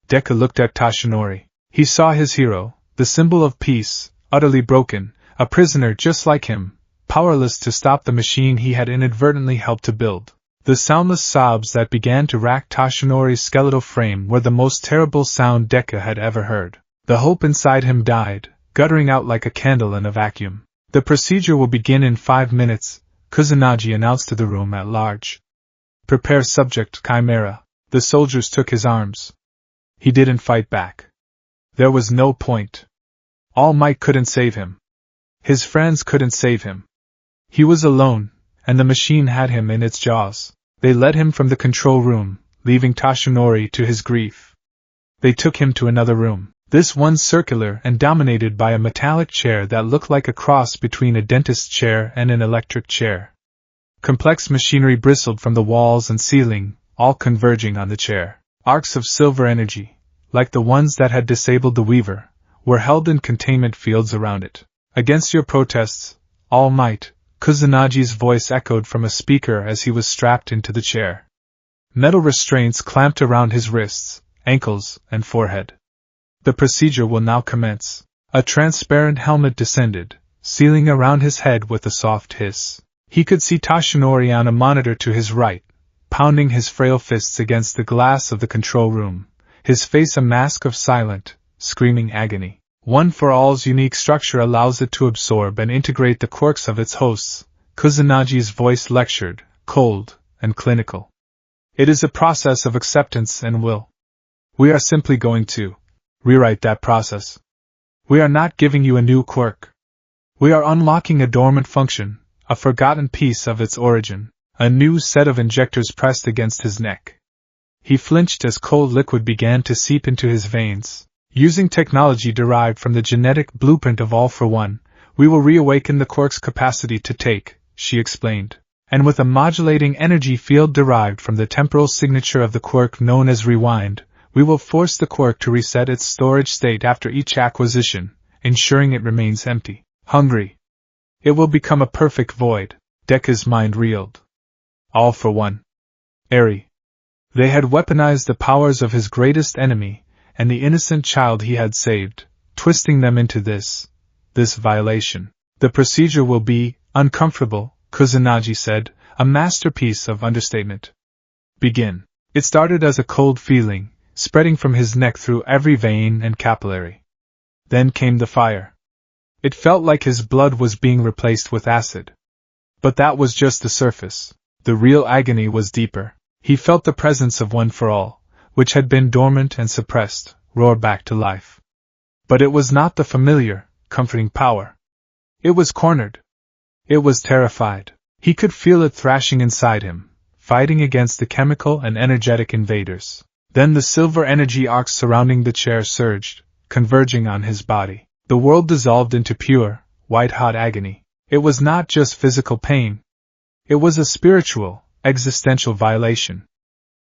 Deku looked at Tashinori. He saw his hero, the symbol of peace, utterly broken, a prisoner just like him, powerless to stop the machine he had inadvertently helped to build. The soundless sobs that began to rack Tashinori's skeletal frame were the most terrible sound Deku had ever heard. The hope inside him died, guttering out like a candle in a vacuum. "The procedure will begin in 5 minutes, Kusanagi announced to the room at large. "Prepare subject, Chimera." The soldiers took his arms. He didn't fight back. There was no point. All might couldn't save him. His friends couldn't save him. He was alone, and the machine had him in its jaws. They led him from the control room, leaving Tashinori to his grief. They took him to another room. This one circular and dominated by a metallic chair that looked like a cross between a dentist's chair and an electric chair. Complex machinery bristled from the walls and ceiling, all converging on the chair. Arcs of silver energy, like the ones that had disabled the Weaver, were held in containment fields around it. "Against your protests, All Might," Kusanagi's voice echoed from a speaker as he was strapped into the chair. Metal restraints clamped around his wrists, ankles, and forehead. "The procedure will now commence." A transparent helmet descended, sealing around his head with a soft hiss. He could see Tashinori on a monitor to his right, pounding his frail fists against the glass of the control room, his face a mask of silent, screaming agony. "One for All's unique structure allows it to absorb and integrate the quirks of its hosts," Kusanagi's voice lectured, cold and clinical. "It is a process of acceptance and will. We are simply going to rewrite that process. We are not giving you a new quirk. We are unlocking a dormant function, a forgotten piece of its origin." A new set of injectors pressed against his neck. He flinched as cold liquid began to seep into his veins. "Using technology derived from the genetic blueprint of All for One, we will reawaken the quirk's capacity to take," she explained. "And with a modulating energy field derived from the temporal signature of the quirk known as Rewind, we will force the quirk to reset its storage state after each acquisition, ensuring it remains empty, hungry. It will become a perfect void." Deku's mind reeled. All for One. Eri. They had weaponized the powers of his greatest enemy, and the innocent child he had saved, twisting them into this violation. "The procedure will be uncomfortable," Kusanagi said, a masterpiece of understatement. "Begin." It started as a cold feeling, spreading from his neck through every vein and capillary. Then came the fire. It felt like his blood was being replaced with acid. But that was just the surface. The real agony was deeper. He felt the presence of One for All, which had been dormant and suppressed, roar back to life. But it was not the familiar, comforting power. It was cornered. It was terrified. He could feel it thrashing inside him, fighting against the chemical and energetic invaders. Then the silver energy arcs surrounding the chair surged, converging on his body. The world dissolved into pure, white-hot agony. It was not just physical pain. It was a spiritual, existential violation.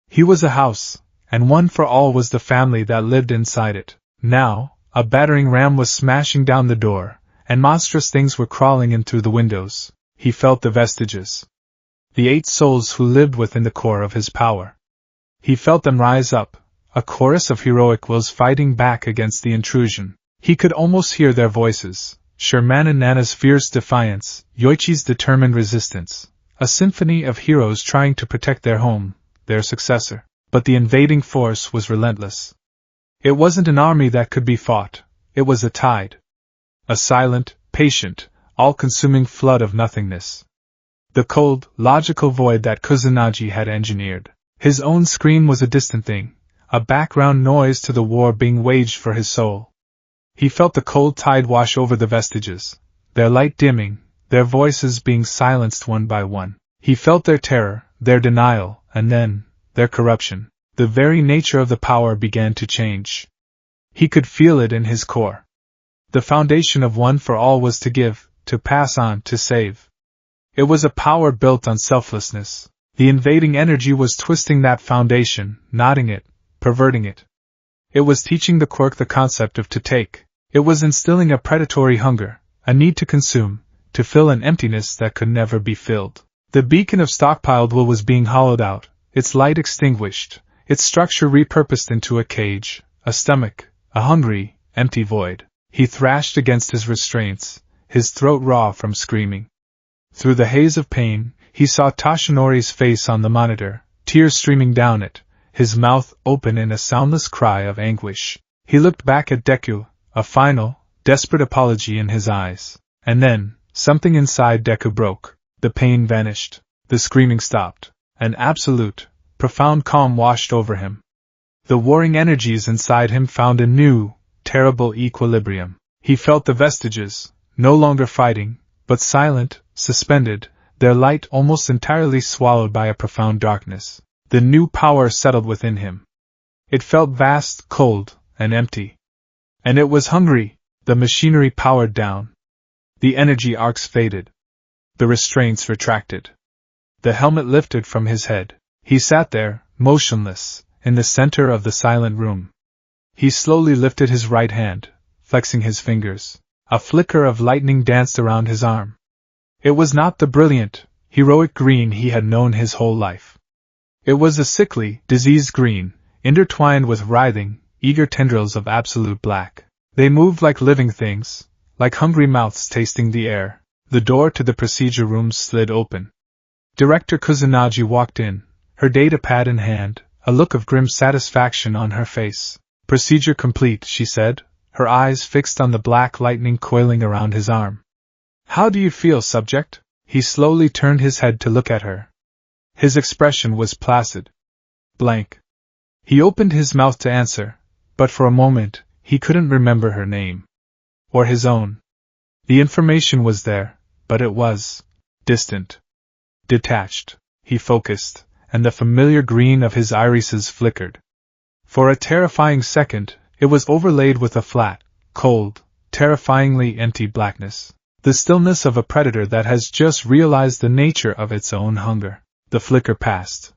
He was a house, and One for All was the family that lived inside it. Now, a battering ram was smashing down the door, and monstrous things were crawling in through the windows. He felt the vestiges. The 8 souls who lived within the core of his power. He felt them rise up, a chorus of heroic wills fighting back against the intrusion. He could almost hear their voices, Sherman and Nana's fierce defiance, Yoichi's determined resistance, a symphony of heroes trying to protect their home, their successor. But the invading force was relentless. It wasn't an army that could be fought, it was a tide. A silent, patient, all-consuming flood of nothingness. The cold, logical void that Kusanagi had engineered. His own scream was a distant thing, a background noise to the war being waged for his soul. He felt the cold tide wash over the vestiges, their light dimming, their voices being silenced one by one. He felt their terror, their denial, and then, their corruption. The very nature of the power began to change. He could feel it in his core. The foundation of One for All was to give, to pass on, to save. It was a power built on selflessness. The invading energy was twisting that foundation, knotting it, perverting it. It was teaching the quirk the concept of to take. It was instilling a predatory hunger, a need to consume, to fill an emptiness that could never be filled. The beacon of stockpiled will was being hollowed out, its light extinguished, its structure repurposed into a cage, a stomach, a hungry, empty void. He thrashed against his restraints, his throat raw from screaming. Through the haze of pain, he saw Toshinori's face on the monitor, tears streaming down it, his mouth open in a soundless cry of anguish. He looked back at Deku, a final, desperate apology in his eyes. And then, something inside Deku broke. The pain vanished. The screaming stopped. An absolute, profound calm washed over him. The warring energies inside him found a new, terrible equilibrium. He felt the vestiges, no longer fighting, but silent, suspended, their light almost entirely swallowed by a profound darkness. The new power settled within him. It felt vast, cold, and empty. And it was hungry. The machinery powered down. The energy arcs faded. The restraints retracted. The helmet lifted from his head. He sat there, motionless, in the center of the silent room. He slowly lifted his right hand, flexing his fingers. A flicker of lightning danced around his arm. It was not the brilliant, heroic green he had known his whole life. It was a sickly, diseased green, intertwined with writhing, eager tendrils of absolute black. They moved like living things, like hungry mouths tasting the air. The door to the procedure room slid open. Director Kusanagi walked in, her data pad in hand, a look of grim satisfaction on her face. "Procedure complete," she said, her eyes fixed on the black lightning coiling around his arm. "How do you feel, subject?" He slowly turned his head to look at her. His expression was placid. Blank. He opened his mouth to answer, but for a moment, he couldn't remember her name. Or his own. The information was there, but it was distant. Detached. He focused, and the familiar green of his irises flickered. For a terrifying second, it was overlaid with a flat, cold, terrifyingly empty blackness. The stillness of a predator that has just realized the nature of its own hunger. The flicker passed.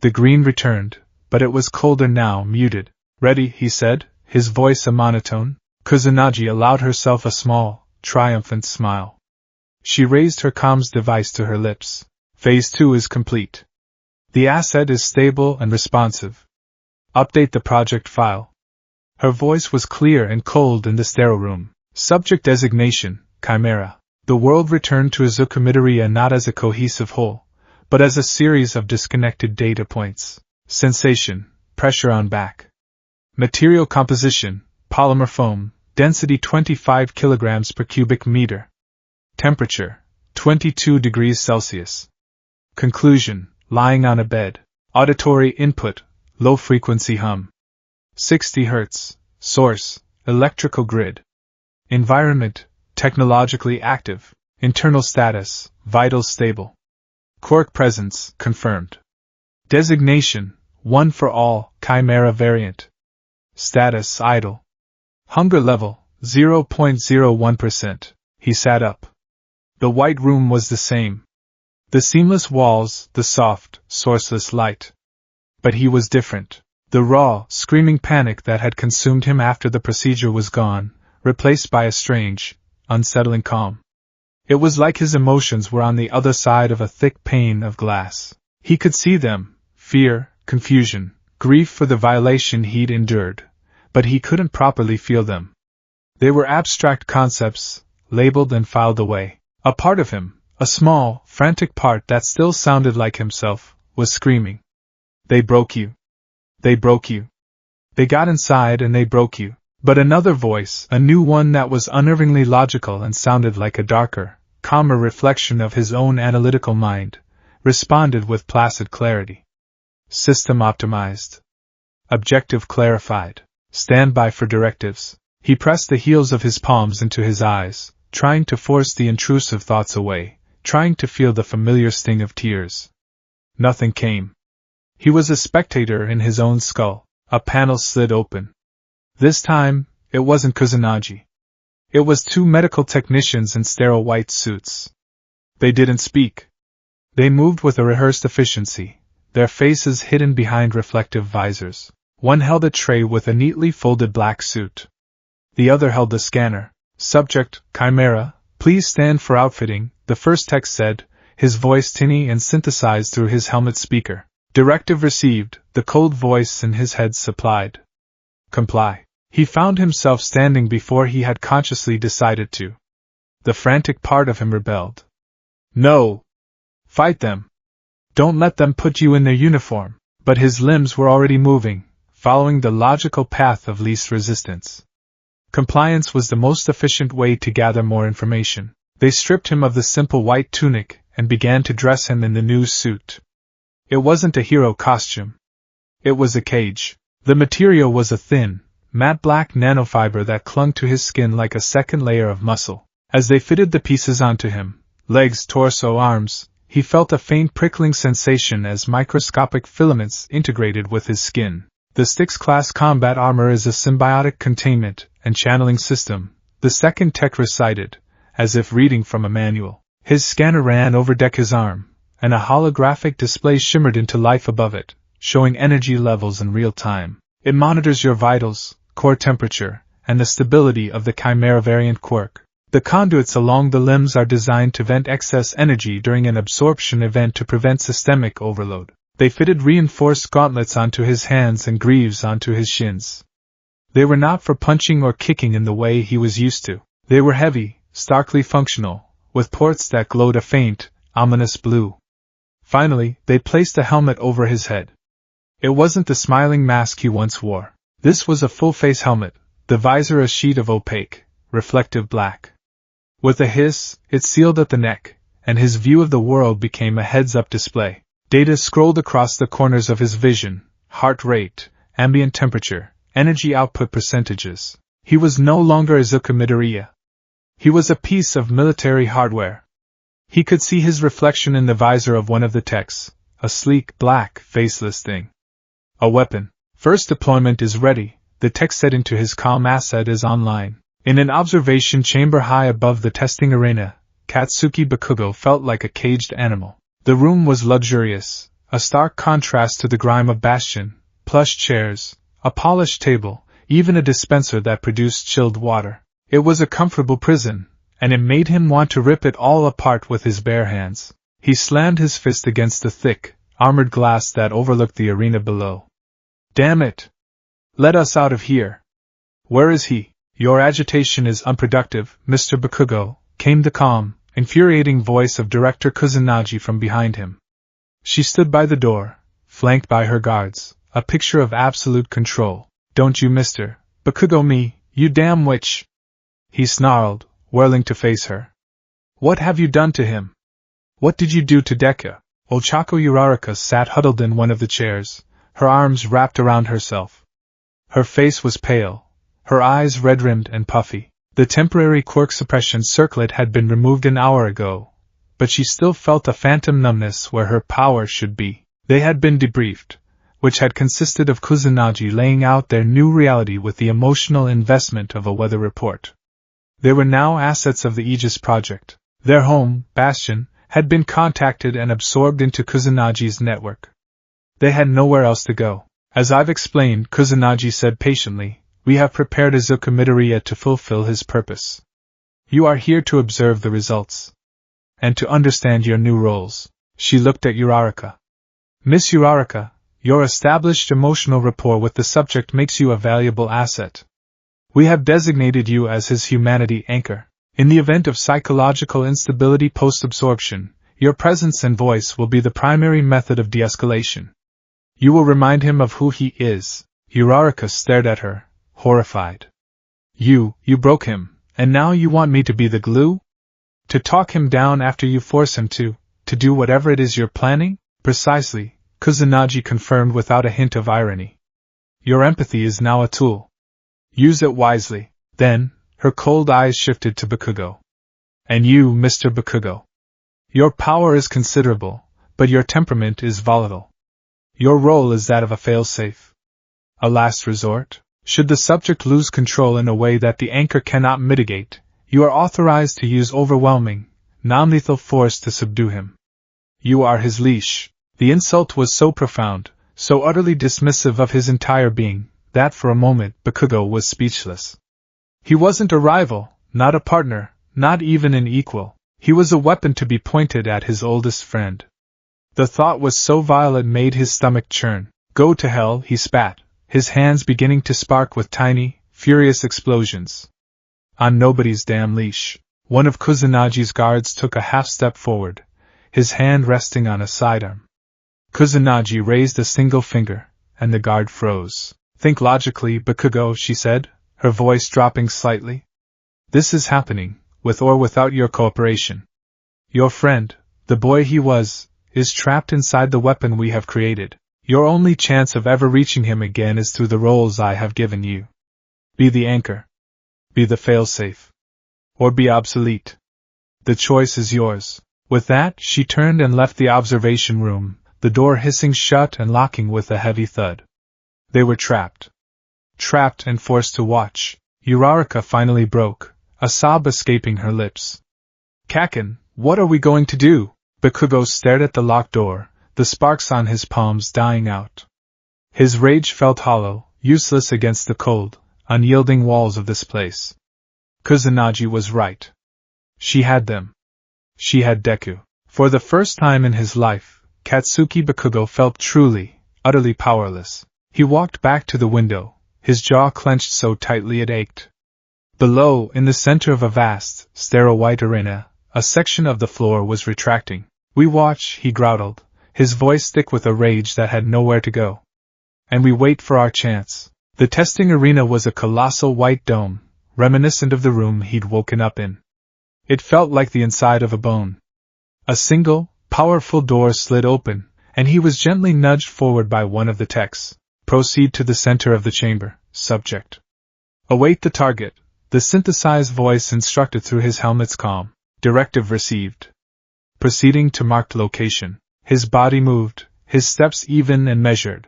The green returned, but it was colder now, muted. "Ready," he said, his voice a monotone. Kusanagi allowed herself a small, triumphant smile. She raised her comms device to her lips. "Phase 2 is complete. The asset is stable and responsive. Update the project file." Her voice was clear and cold in the sterile room. Subject designation, Chimera. The world returned to Izuku Midoriya not as a cohesive whole, but as a series of disconnected data points. Sensation, pressure on back. Material composition, polymer foam, density 25 kilograms per cubic meter. Temperature, 22 degrees Celsius. Conclusion, lying on a bed. Auditory input, low-frequency hum. 60 Hz. Source, electrical grid. Environment, technologically active. Internal status, vital stable. Quirk presence, confirmed. Designation, One for All, Chimera variant. Status, idle. Hunger level, 0.01%. He sat up. The white room was the same. The seamless walls, the soft, sourceless light. But he was different. The raw, screaming panic that had consumed him after the procedure was gone, replaced by a strange, unsettling calm. It was like his emotions were on the other side of a thick pane of glass. He could see them: fear, confusion, grief for the violation he'd endured, but he couldn't properly feel them. They were abstract concepts, labeled and filed away. A part of him, A small, frantic part that still sounded like himself was screaming. They broke you. They broke you. They got inside and they broke you. But another voice, a new one that was unnervingly logical and sounded like a darker, calmer reflection of his own analytical mind, responded with placid clarity. System optimized. Objective clarified. Stand by for directives. He pressed the heels of his palms into his eyes, trying to force the intrusive thoughts away, trying to feel the familiar sting of tears. Nothing came. He was a spectator in his own skull. A panel slid open. This time, it wasn't Kusanagi. It was two medical technicians in sterile white suits. They didn't speak. They moved with a rehearsed efficiency, their faces hidden behind reflective visors. One held a tray with a neatly folded black suit. The other held the scanner. Subject, Chimera, please stand for outfitting, the first tech said, his voice tinny and synthesized through his helmet speaker. Directive received, the cold voice in his head supplied. Comply. He found himself standing before he had consciously decided to. The frantic part of him rebelled. No! Fight them! Don't let them put you in their uniform! But his limbs were already moving, following the logical path of least resistance. Compliance was the most efficient way to gather more information. They stripped him of the simple white tunic and began to dress him in the new suit. It wasn't a hero costume. It was a cage. The material was a thin, matte black nanofiber that clung to his skin like a second layer of muscle. As they fitted the pieces onto him, legs, torso, arms, he felt a faint prickling sensation as microscopic filaments integrated with his skin. The Styx-class combat armor is a symbiotic containment and channeling system, the second tech recited, as if reading from a manual. His scanner ran over Deku's arm, and a holographic display shimmered into life above it, showing energy levels in real time. It monitors your vitals, core temperature, and the stability of the Chimera variant quirk. The conduits along the limbs are designed to vent excess energy during an absorption event to prevent systemic overload. They fitted reinforced gauntlets onto his hands and greaves onto his shins. They were not for punching or kicking in the way he was used to. They were heavy, starkly functional, with ports that glowed a faint, ominous blue. Finally, they placed a helmet over his head. It wasn't the smiling mask he once wore. This was a full-face helmet, the visor a sheet of opaque, reflective black. With a hiss, it sealed at the neck, and his view of the world became a heads-up display. Data scrolled across the corners of his vision: heart rate, ambient temperature, energy output percentages. He was no longer a Zuka. He was a piece of military hardware. He could see his reflection in the visor of one of the techs, a sleek, black, faceless thing. A weapon. First deployment is ready, the tech said into his comm asset is online. In an observation chamber high above the testing arena, Katsuki Bakugo felt like a caged animal. The room was luxurious, a stark contrast to the grime of Bastion: plush chairs, a polished table, even a dispenser that produced chilled water. It was a comfortable prison, and it made him want to rip it all apart with his bare hands. He slammed his fist against the thick, armored glass that overlooked the arena below. Damn it! Let us out of here! Where is he? Your agitation is unproductive, Mr. Bakugo, came the calm, infuriating voice of Director Kusanagi from behind him. She stood by the door, flanked by her guards, a picture of absolute control. Don't you, Mr. Bakugo, me, you damn witch! He snarled, whirling to face her. What have you done to him? What did you do to Deku? Ochako Uraraka sat huddled in one of the chairs, her arms wrapped around herself. Her face was pale, her eyes red-rimmed and puffy. The temporary quirk suppression circlet had been removed an hour ago, but she still felt a phantom numbness where her power should be. They had been debriefed, which had consisted of Kusanagi laying out their new reality with the emotional investment of a weather report. They were now assets of the Aegis project. Their home, Bastion, had been contacted and absorbed into Kusanagi's network. They had nowhere else to go. As I've explained, Kusanagi said patiently, we have prepared Izuka Midoriya to fulfill his purpose. You are here to observe the results. And to understand your new roles. She looked at Uraraka. Miss Uraraka, your established emotional rapport with the subject makes you a valuable asset. We have designated you as his humanity anchor. In the event of psychological instability post-absorption, your presence and voice will be the primary method of de-escalation. You will remind him of who he is. Uraraka stared at her, horrified. You broke him, and now you want me to be the glue? To talk him down after you force him to do whatever it is you're planning? Precisely, Kusanagi confirmed without a hint of irony. Your empathy is now a tool. Use it wisely. Then, her cold eyes shifted to Bakugo. And you, Mr. Bakugo. Your power is considerable, but your temperament is volatile. Your role is that of a failsafe. A last resort? Should the subject lose control in a way that the anchor cannot mitigate, you are authorized to use overwhelming, non-lethal force to subdue him. You are his leash. The insult was so profound, so utterly dismissive of his entire being, that for a moment Bakugo was speechless. He wasn't a rival, not a partner, not even an equal. He was a weapon to be pointed at his oldest friend. The thought was so vile it made his stomach churn. Go to hell, he spat, his hands beginning to spark with tiny, furious explosions. On nobody's damn leash. One of Kusanagi's guards took a half-step forward, his hand resting on a sidearm. Kusanagi raised a single finger, and the guard froze. Think logically, Bakugo, she said, her voice dropping slightly. This is happening, with or without your cooperation. Your friend, the boy he was, is trapped inside the weapon we have created. Your only chance of ever reaching him again is through the roles I have given you. Be the anchor. Be the failsafe. Or be obsolete. The choice is yours. With that, she turned and left the observation room, the door hissing shut and locking with a heavy thud. They were trapped. Trapped and forced to watch. Uraraka finally broke, a sob escaping her lips. Kaken, what are we going to do? Bakugo stared at the locked door, the sparks on his palms dying out. His rage felt hollow, useless against the cold, unyielding walls of this place. Kusanagi was right. She had them. She had Deku. For the first time in his life, Katsuki Bakugo felt truly, utterly powerless. He walked back to the window, his jaw clenched so tightly it ached. Below, in the center of a vast, sterile white arena, a section of the floor was retracting. We watch, he growled, his voice thick with a rage that had nowhere to go. And we wait for our chance. The testing arena was a colossal white dome, reminiscent of the room he'd woken up in. It felt like the inside of a bone. A single, powerful door slid open, and he was gently nudged forward by one of the techs. Proceed to the center of the chamber, subject. Await the target, the synthesized voice instructed through his helmet's comm. Directive received. Proceeding to marked location. His body moved, his steps even and measured.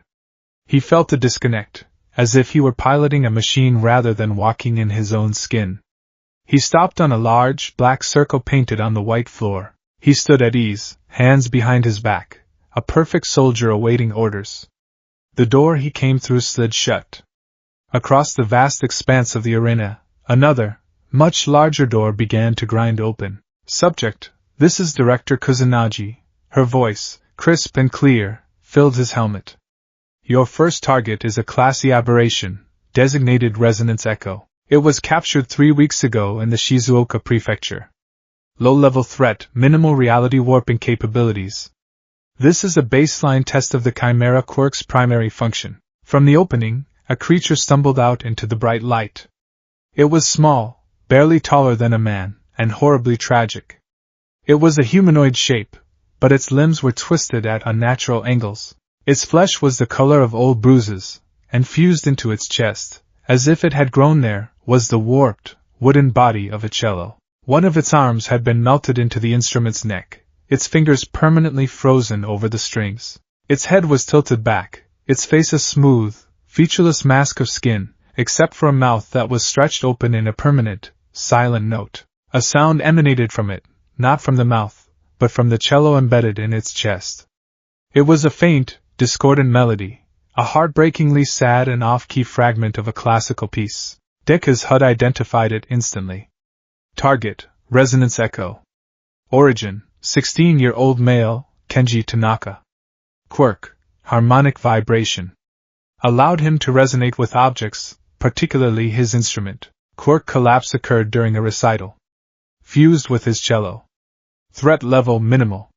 He felt a disconnect, as if he were piloting a machine rather than walking in his own skin. He stopped on a large, black circle painted on the white floor. He stood at ease, hands behind his back, a perfect soldier awaiting orders. The door he came through slid shut. Across the vast expanse of the arena, another, much larger door began to grind open. Subject, this is Director Kusanagi. Her voice, crisp and clear, filled his helmet. Your first target is a classy aberration, designated Resonance Echo. It was captured 3 weeks ago in the Shizuoka Prefecture. Low-level threat, minimal reality warping capabilities. This is a baseline test of the Chimera Quirk's primary function. From the opening, a creature stumbled out into the bright light. It was small, barely taller than a man, and horribly tragic. It was a humanoid shape, but its limbs were twisted at unnatural angles. Its flesh was the color of old bruises, and fused into its chest, as if it had grown there, was the warped, wooden body of a cello. One of its arms had been melted into the instrument's neck, its fingers permanently frozen over the strings. Its head was tilted back, its face a smooth, featureless mask of skin, except for a mouth that was stretched open in a permanent, silent note. A sound emanated from it, not from the mouth, but from the cello embedded in its chest. It was a faint, discordant melody, a heartbreakingly sad and off-key fragment of a classical piece. Deku's HUD identified it instantly. Target, Resonance Echo. Origin, 16-year-old male, Kenji Tanaka. Quirk, harmonic vibration. Allowed him to resonate with objects, particularly his instrument. Quirk collapse occurred during a recital. fused with his cello. Threat level minimal.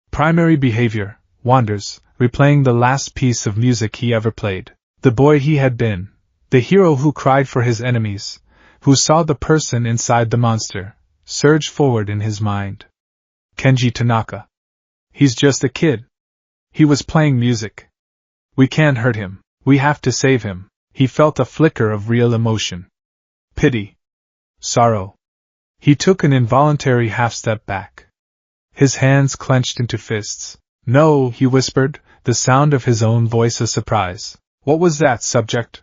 Primary behavior, wanders, replaying the last piece of music he ever played. The boy he had been, the hero who cried for his enemies, who saw the person inside the monster, surge forward in his mind. Kenji Tanaka. He's just a kid. He was playing music. We can't hurt him. We have to save him. He felt a flicker of real emotion. Pity. Sorrow. He took an involuntary half-step back. His hands clenched into fists. No, he whispered, the sound of his own voice a surprise. What was that, subject?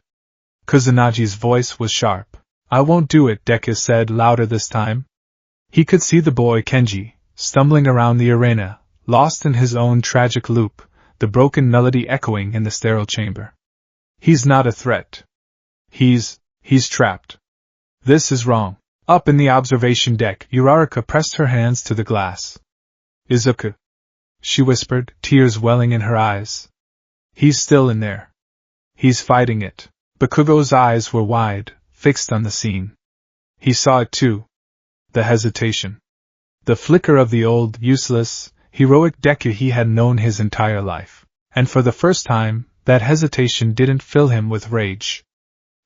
Kusunagi's voice was sharp. I won't do it, Deku said louder this time. He could see the boy Kenji, stumbling around the arena, lost in his own tragic loop, the broken melody echoing in the sterile chamber. He's not a threat. He's trapped. This is wrong. Up in the observation deck, Uraraka pressed her hands to the glass. Izuku, she whispered, tears welling in her eyes. He's still in there. He's fighting it. Bakugo's eyes were wide, fixed on the scene. He saw it too. The hesitation. The flicker of the old, useless, heroic Deku he had known his entire life. And for the first time, that hesitation didn't fill him with rage.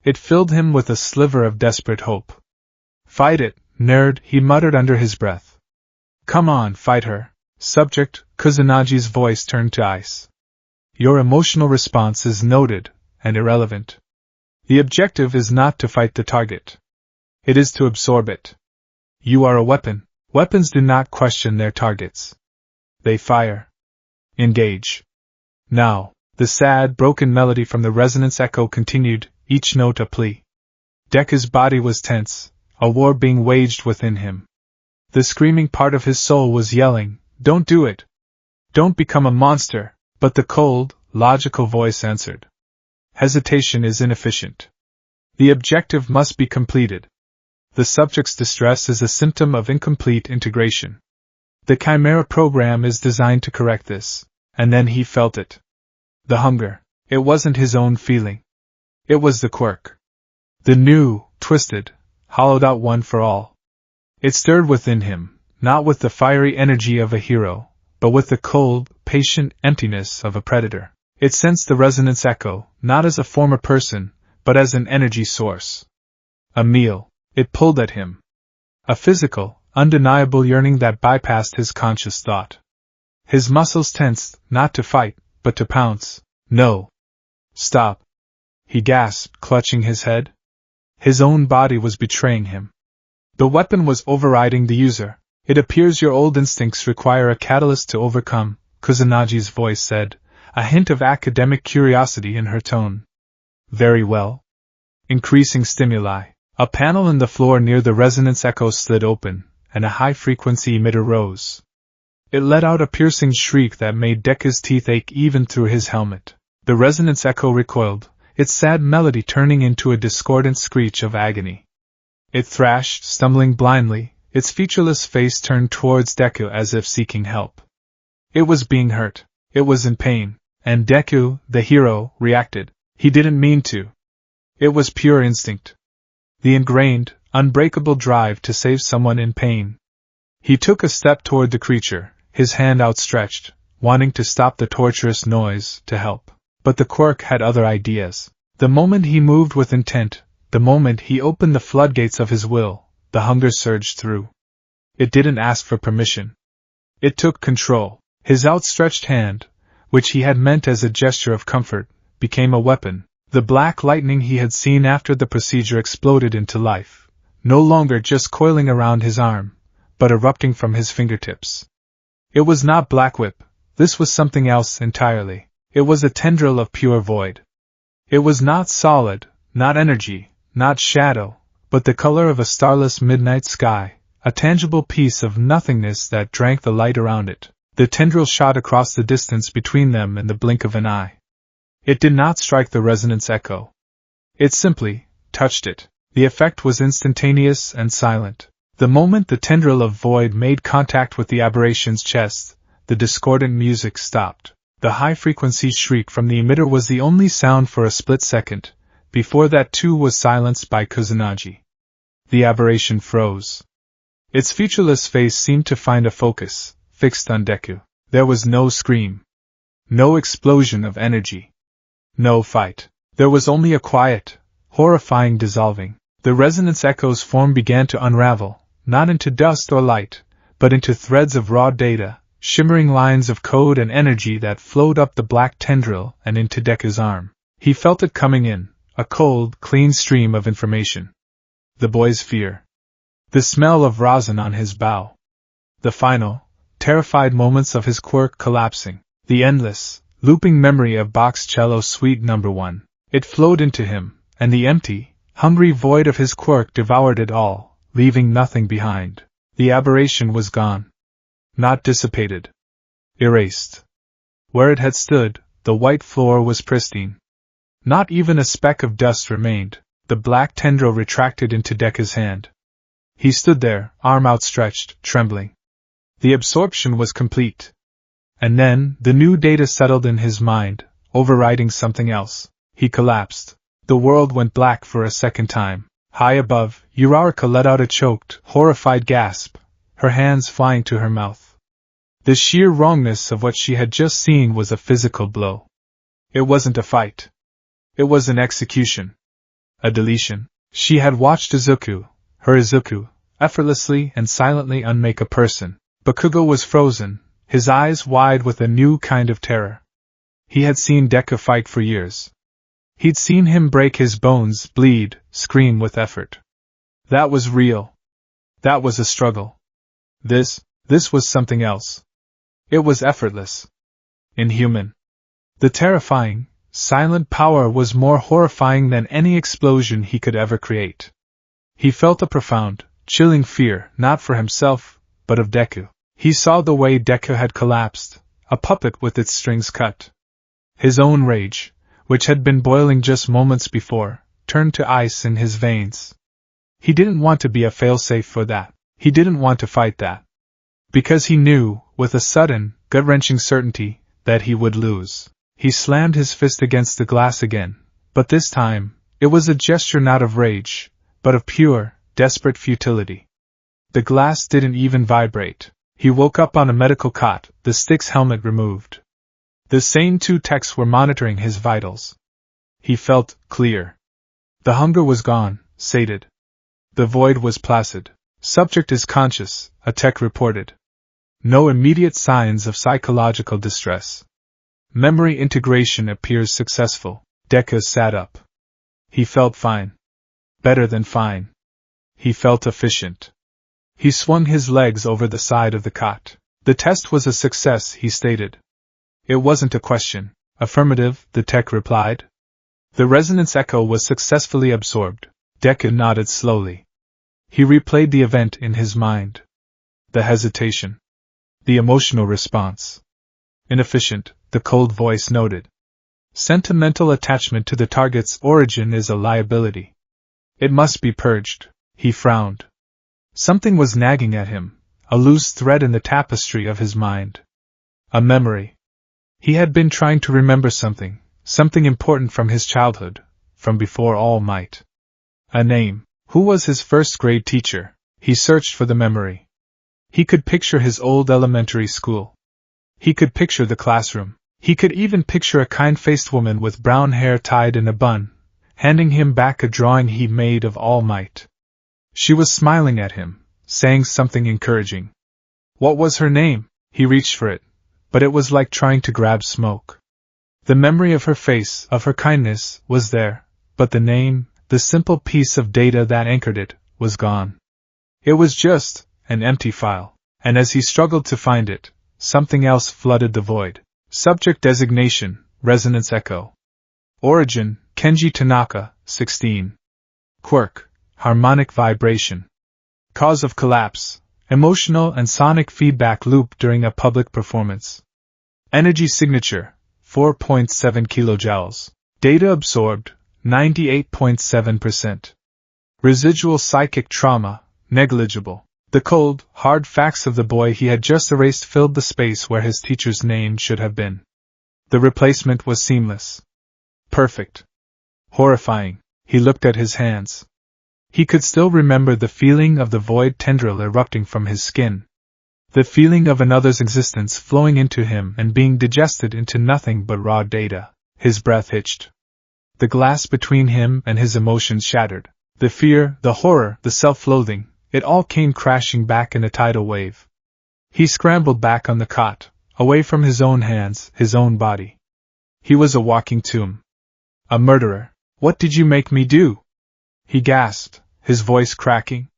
It filled him with a sliver of desperate hope. Fight it, nerd, he muttered under his breath. Come on, fight her. Subject, Kusunagi's voice turned to ice. Your emotional response is noted, and irrelevant. The objective is not to fight the target. It is to absorb it. You are a weapon. Weapons do not question their targets. They fire. Engage. Now, the sad, broken melody from the resonance echo continued, each note a plea. Deku's body was tense, a war being waged within him. The screaming part of his soul was yelling, don't do it. Don't become a monster, but the cold, logical voice answered. Hesitation is inefficient. The objective must be completed. The subject's distress is a symptom of incomplete integration. The Chimera program is designed to correct this, and then he felt it. The hunger. It wasn't his own feeling. It was the quirk. The new, twisted, hollowed out one for all. It stirred within him, not with the fiery energy of a hero, but with the cold, patient emptiness of a predator. It sensed the resonance echo, not as a former person, but as an energy source. A meal. It pulled at him. A physical, undeniable yearning that bypassed his conscious thought. His muscles tensed, not to fight, but to pounce. No. Stop. He gasped, clutching his head. His own body was betraying him. The weapon was overriding the user. It appears your old instincts require a catalyst to overcome, Kusunagi's voice said, a hint of academic curiosity in her tone. Very well. Increasing stimuli. A panel in the floor near the resonance echo slid open, and a high-frequency emitter rose. It let out a piercing shriek that made Deku's teeth ache even through his helmet. The resonance echo recoiled, its sad melody turning into a discordant screech of agony. It thrashed, stumbling blindly, its featureless face turned towards Deku as if seeking help. It was being hurt. It was in pain, and Deku, the hero, reacted. He didn't mean to. It was pure instinct. The ingrained, unbreakable drive to save someone in pain. He took a step toward the creature, his hand outstretched, wanting to stop the torturous noise, to help. But the quirk had other ideas. The moment he moved with intent, the moment he opened the floodgates of his will, the hunger surged through. It didn't ask for permission. It took control. His outstretched hand, which he had meant as a gesture of comfort, became a weapon. The black lightning he had seen after the procedure exploded into life, no longer just coiling around his arm, but erupting from his fingertips. It was not Black Whip, this was something else entirely. It was a tendril of pure void. It was not solid, not energy, not shadow, but the color of a starless midnight sky, a tangible piece of nothingness that drank the light around it. The tendril shot across the distance between them in the blink of an eye. It did not strike the resonance echo. It simply touched it. The effect was instantaneous and silent. The moment the tendril of void made contact with the aberration's chest, the discordant music stopped. The high-frequency shriek from the emitter was the only sound for a split second. Before that too was silenced by Kusunagi. The aberration froze. Its featureless face seemed to find a focus, fixed on Deku. There was no scream. No explosion of energy. No fight. There was only a quiet, horrifying dissolving. The resonance echo's form began to unravel, not into dust or light, but into threads of raw data, shimmering lines of code and energy that flowed up the black tendril and into Deku's arm. He felt it coming in, a cold, clean stream of information. The boy's fear. The smell of rosin on his bow. The final, terrified moments of his quirk collapsing. The endless, looping memory of Bach's cello suite No. 1. It flowed into him, and the empty, hungry void of his quirk devoured it all, leaving nothing behind. The aberration was gone. Not dissipated. Erased. Where it had stood, the white floor was pristine. Not even a speck of dust remained. The black tendril retracted into Deku's hand. He stood there, arm outstretched, trembling. The absorption was complete. And then, the new data settled in his mind, overriding something else. He collapsed. The world went black for a second time. High above, Uraraka let out a choked, horrified gasp, her hands flying to her mouth. The sheer wrongness of what she had just seen was a physical blow. It wasn't a fight. It was an execution. A deletion. She had watched her Izuku, effortlessly and silently unmake a person. Bakugo was frozen, his eyes wide with a new kind of terror. He had seen Deku fight for years. He'd seen him break his bones, bleed, scream with effort. That was real. That was a struggle. This was something else. It was effortless. Inhuman. The terrifying, silent power was more horrifying than any explosion he could ever create. He felt a profound, chilling fear, not for himself, but of Deku. He saw the way Deku had collapsed, a puppet with its strings cut. His own rage, which had been boiling just moments before, turned to ice in his veins. He didn't want to be a failsafe for that. He didn't want to fight that. Because he knew, with a sudden, gut-wrenching certainty, that he would lose. He slammed his fist against the glass again, but this time, it was a gesture not of rage, but of pure, desperate futility. The glass didn't even vibrate. He woke up on a medical cot, the Styx helmet removed. The same two techs were monitoring his vitals. He felt clear. The hunger was gone, sated. The void was placid. Subject is conscious, a tech reported. No immediate signs of psychological distress. Memory integration appears successful. Deku sat up. He felt fine. Better than fine. He felt efficient. He swung his legs over the side of the cot. The test was a success, he stated. It wasn't a question. Affirmative, the tech replied. The resonance echo was successfully absorbed. Deku nodded slowly. He replayed the event in his mind. The hesitation. The emotional response. Inefficient, the cold voice noted. Sentimental attachment to the target's origin is a liability. It must be purged. He frowned. Something was nagging at him, a loose thread in the tapestry of his mind. A memory. He had been trying to remember something important from his childhood, from before All Might. A name. Who was his first grade teacher? He searched for the memory. He could picture his old elementary school. He could picture the classroom. He could even picture a kind-faced woman with brown hair tied in a bun, handing him back a drawing he'd made of All Might. She was smiling at him, saying something encouraging. What was her name? He reached for it, but it was like trying to grab smoke. The memory of her face, of her kindness, was there, but the name, the simple piece of data that anchored it, was gone. It was just an empty file, and as he struggled to find it, something else flooded the void. Subject designation, resonance echo. Origin, Kenji Tanaka, 16. Quirk, harmonic vibration. Cause of collapse, emotional and sonic feedback loop during a public performance. Energy signature, 4.7 kilojoules. Data absorbed, 98.7%. Residual psychic trauma, negligible. The cold, hard facts of the boy he had just erased filled the space where his teacher's name should have been. The replacement was seamless. Perfect. Horrifying. He looked at his hands. He could still remember the feeling of the void tendril erupting from his skin. The feeling of another's existence flowing into him and being digested into nothing but raw data. His breath hitched. The glass between him and his emotions shattered. The fear, the horror, the self-loathing, it all came crashing back in a tidal wave. He scrambled back on the cot, away from his own hands, his own body. He was a walking tomb. A murderer. What did you make me do? He gasped, his voice cracking.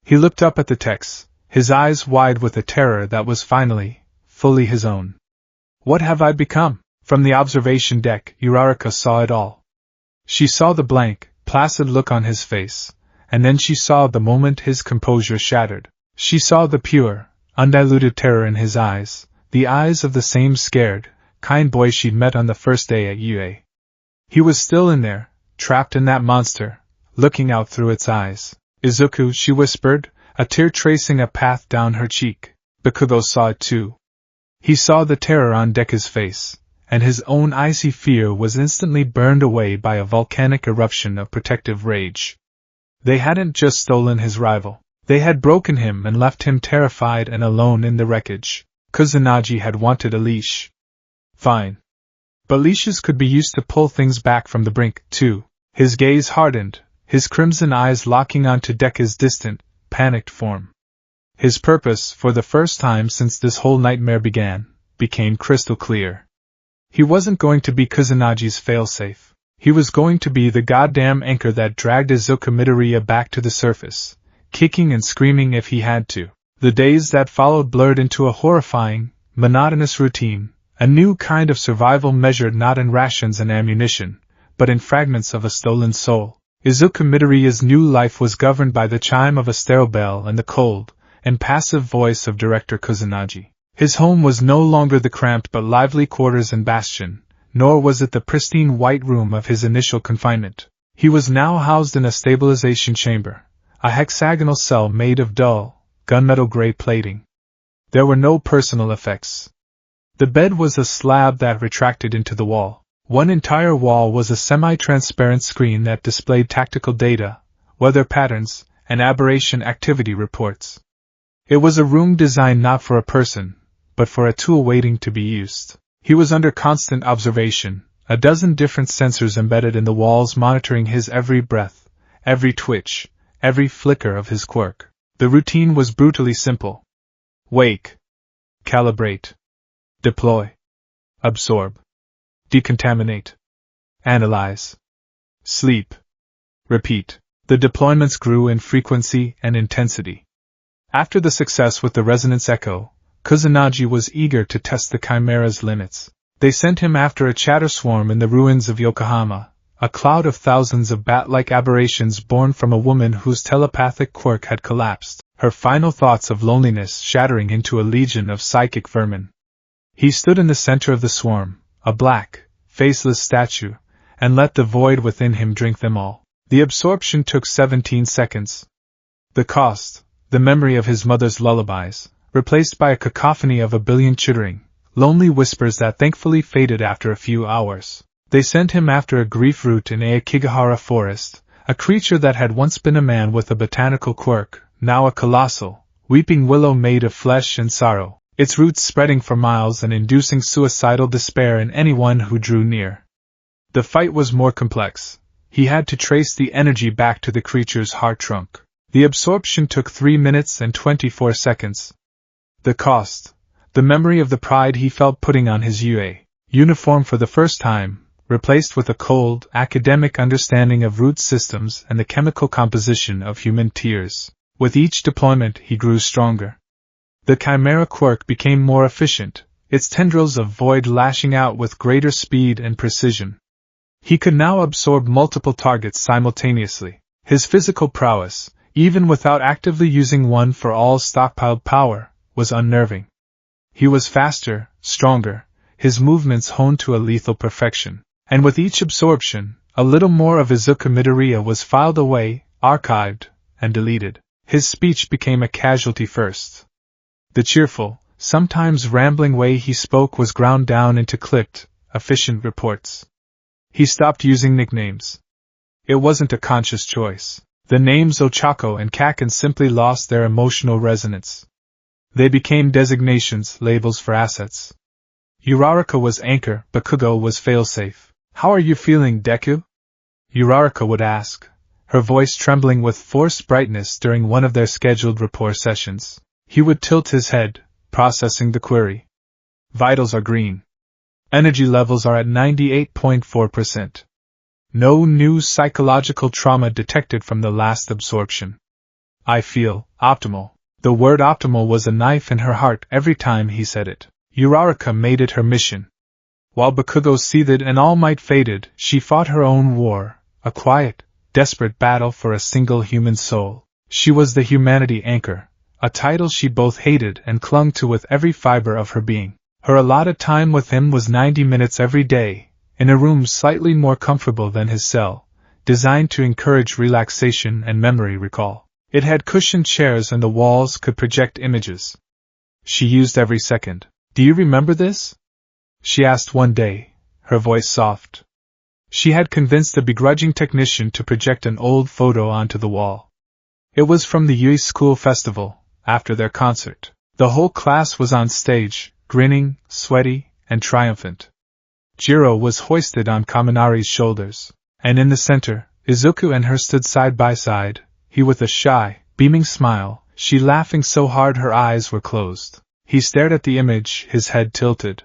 He looked up at the text, his eyes wide with a terror that was finally, fully his own. What have I become? From the observation deck, Uraraka saw it all. She saw the blank, placid look on his face, and then she saw the moment his composure shattered. She saw the pure, undiluted terror in his eyes, the eyes of the same scared, kind boy she'd met on the first day at UA. He was still in there, trapped in that monster, looking out through its eyes. Izuku, she whispered, a tear tracing a path down her cheek. Bakugo saw it too. He saw the terror on Deku's face, and his own icy fear was instantly burned away by a volcanic eruption of protective rage. They hadn't just stolen his rival. They had broken him and left him terrified and alone in the wreckage. Kusanagi had wanted a leash. Fine. But leashes could be used to pull things back from the brink, too. His gaze hardened, his crimson eyes locking onto Deku's distant, panicked form. His purpose, for the first time since this whole nightmare began, became crystal clear. He wasn't going to be Kusanagi's failsafe. He was going to be the goddamn anchor that dragged Izuku Midoriya back to the surface, kicking and screaming if he had to. The days that followed blurred into a horrifying, monotonous routine, a new kind of survival measured not in rations and ammunition, but in fragments of a stolen soul. Izuku Midoriya's new life was governed by the chime of a stereo bell and the cold, impassive voice of Director Kusanagi. His home was no longer the cramped but lively quarters and bastion, nor was it the pristine white room of his initial confinement. He was now housed in a stabilization chamber, a hexagonal cell made of dull, gunmetal gray plating. There were no personal effects. The bed was a slab that retracted into the wall. One entire wall was a semi-transparent screen that displayed tactical data, weather patterns, and aberration activity reports. It was a room designed not for a person, but for a tool waiting to be used. He was under constant observation, a dozen different sensors embedded in the walls monitoring his every breath, every twitch, every flicker of his quirk. The routine was brutally simple. Wake. Calibrate. Deploy. Absorb. Decontaminate. Analyze. Sleep. Repeat. The deployments grew in frequency and intensity. After the success with the resonance echo, Kusanagi was eager to test the Chimera's limits. They sent him after a chatter swarm in the ruins of Yokohama, a cloud of thousands of bat-like aberrations born from a woman whose telepathic quirk had collapsed, her final thoughts of loneliness shattering into a legion of psychic vermin. He stood in the center of the swarm, a black, faceless statue, and let the void within him drink them all. The absorption took 17 seconds. The cost, the memory of his mother's lullabies, replaced by a cacophony of a billion chittering, lonely whispers that thankfully faded after a few hours. They sent him after a grief root in Aokigahara forest, a creature that had once been a man with a botanical quirk, now a colossal, weeping willow made of flesh and sorrow, its roots spreading for miles and inducing suicidal despair in anyone who drew near. The fight was more complex. He had to trace the energy back to the creature's heart trunk. The absorption took 3 minutes and 24 seconds. The cost, the memory of the pride he felt putting on his UA uniform for the first time, replaced with a cold, academic understanding of root systems and the chemical composition of human tears. With each deployment he grew stronger. The Chimera quirk became more efficient, its tendrils of void lashing out with greater speed and precision. He could now absorb multiple targets simultaneously. His physical prowess, even without actively using one for all stockpiled power, was unnerving. He was faster, stronger, his movements honed to a lethal perfection. And with each absorption, a little more of Izuku Midoriya was filed away, archived, and deleted. His speech became a casualty first. The cheerful, sometimes rambling way he spoke was ground down into clipped, efficient reports. He stopped using nicknames. It wasn't a conscious choice. The names Ochako and Kaken simply lost their emotional resonance. They became designations, labels for assets. Uraraka was anchor, Bakugo was failsafe. "How are you feeling, Deku?" Uraraka would ask, her voice trembling with forced brightness during one of their scheduled rapport sessions. He would tilt his head, processing the query. "Vitals are green. Energy levels are at 98.4%. No new psychological trauma detected from the last absorption. I feel optimal." The word optimal was a knife in her heart every time he said it. Uraraka made it her mission. While Bakugo seethed and all might faded, she fought her own war, a quiet, desperate battle for a single human soul. She was the humanity anchor, a title she both hated and clung to with every fiber of her being. Her allotted time with him was 90 minutes every day, in a room slightly more comfortable than his cell, designed to encourage relaxation and memory recall. It had cushioned chairs and the walls could project images. She used every second. "Do you remember this?" she asked one day, her voice soft. She had convinced a begrudging technician to project an old photo onto the wall. It was from the Yui School Festival, after their concert. The whole class was on stage, grinning, sweaty, and triumphant. Jiro was hoisted on Kaminari's shoulders, and in the center, Izuku and her stood side by side, he with a shy, beaming smile, she laughing so hard her eyes were closed. He stared at the image, his head tilted.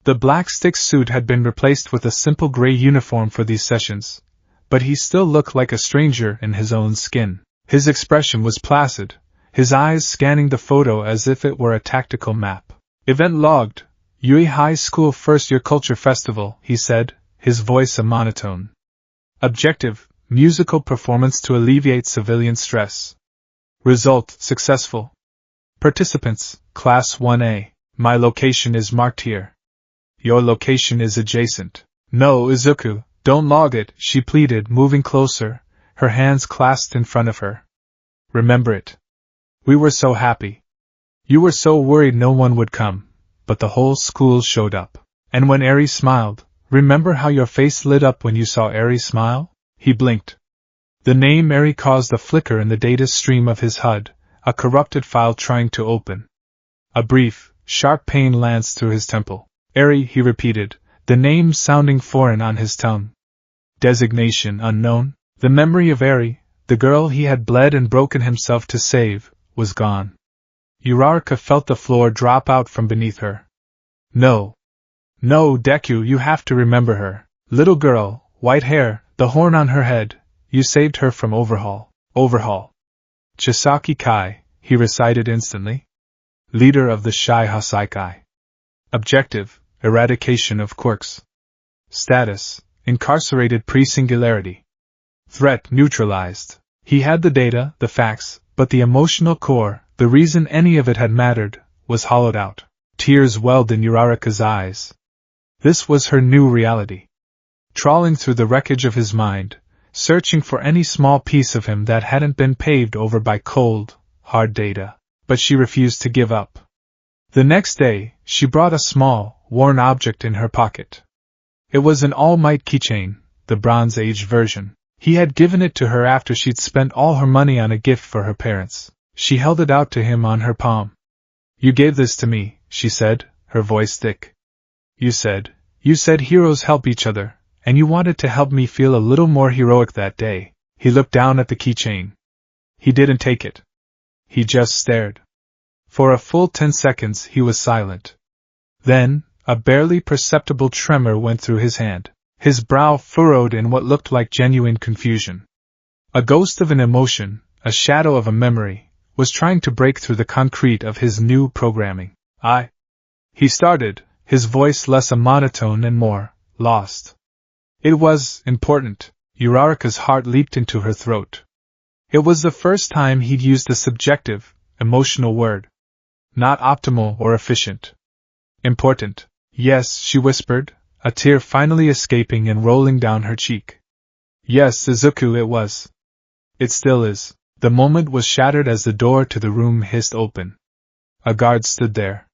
The black stick suit had been replaced with a simple gray uniform for these sessions, but he still looked like a stranger in his own skin. His expression was placid, his eyes scanning the photo as if it were a tactical map. "Event logged, Yui High School First Year Culture Festival," he said, his voice a monotone. "Objective, musical performance to alleviate civilian stress. Result, successful. Participants, Class 1A. My location is marked here. Your location is adjacent." "No, Izuku, don't log it," she pleaded, moving closer, her hands clasped in front of her. "Remember it. We were so happy. You were so worried no one would come, but the whole school showed up. And when Eri smiled, remember how your face lit up when you saw Eri smile?" He blinked. The name Eri caused a flicker in the data stream of his HUD, a corrupted file trying to open. A brief, sharp pain lanced through his temple. "Eri," he repeated, the name sounding foreign on his tongue. Designation unknown. The memory of Eri, the girl he had bled and broken himself to save, was gone. Uraraka felt the floor drop out from beneath her. No, Deku, you have to remember her. Little girl, white hair, the horn on her head, you saved her from overhaul. Chisaki Kai, he recited instantly. Leader of the Shai Hasaikai. Objective, eradication of quirks. Status, incarcerated pre-singularity. Threat neutralized. He had the data, the facts, but the emotional core, the reason any of it had mattered, was hollowed out. Tears welled in Uraraka's eyes. This was her new reality. Trawling through the wreckage of his mind, searching for any small piece of him that hadn't been paved over by cold, hard data. But she refused to give up. The next day, she brought a small, worn object in her pocket. It was an All Might keychain, the Bronze Age version. He had given it to her after she'd spent all her money on a gift for her parents. She held it out to him on her palm. "You gave this to me," she said, her voice thick. You said heroes help each other, and you wanted to help me feel a little more heroic that day." He looked down at the keychain. He didn't take it. He just stared. For a full 10 seconds he was silent. Then, a barely perceptible tremor went through his hand. His brow furrowed in what looked like genuine confusion. A ghost of an emotion, a shadow of a memory, was trying to break through the concrete of his new programming. He started, his voice less a monotone and more lost. It was important. Uraraka's heart leaped into her throat. It was the first time he'd used a subjective, emotional word. Not optimal or efficient. Important. "Yes," she whispered, a tear finally escaping and rolling down her cheek. "Yes, Izuku, it was. It still is." The moment was shattered as the door to the room hissed open. A guard stood there.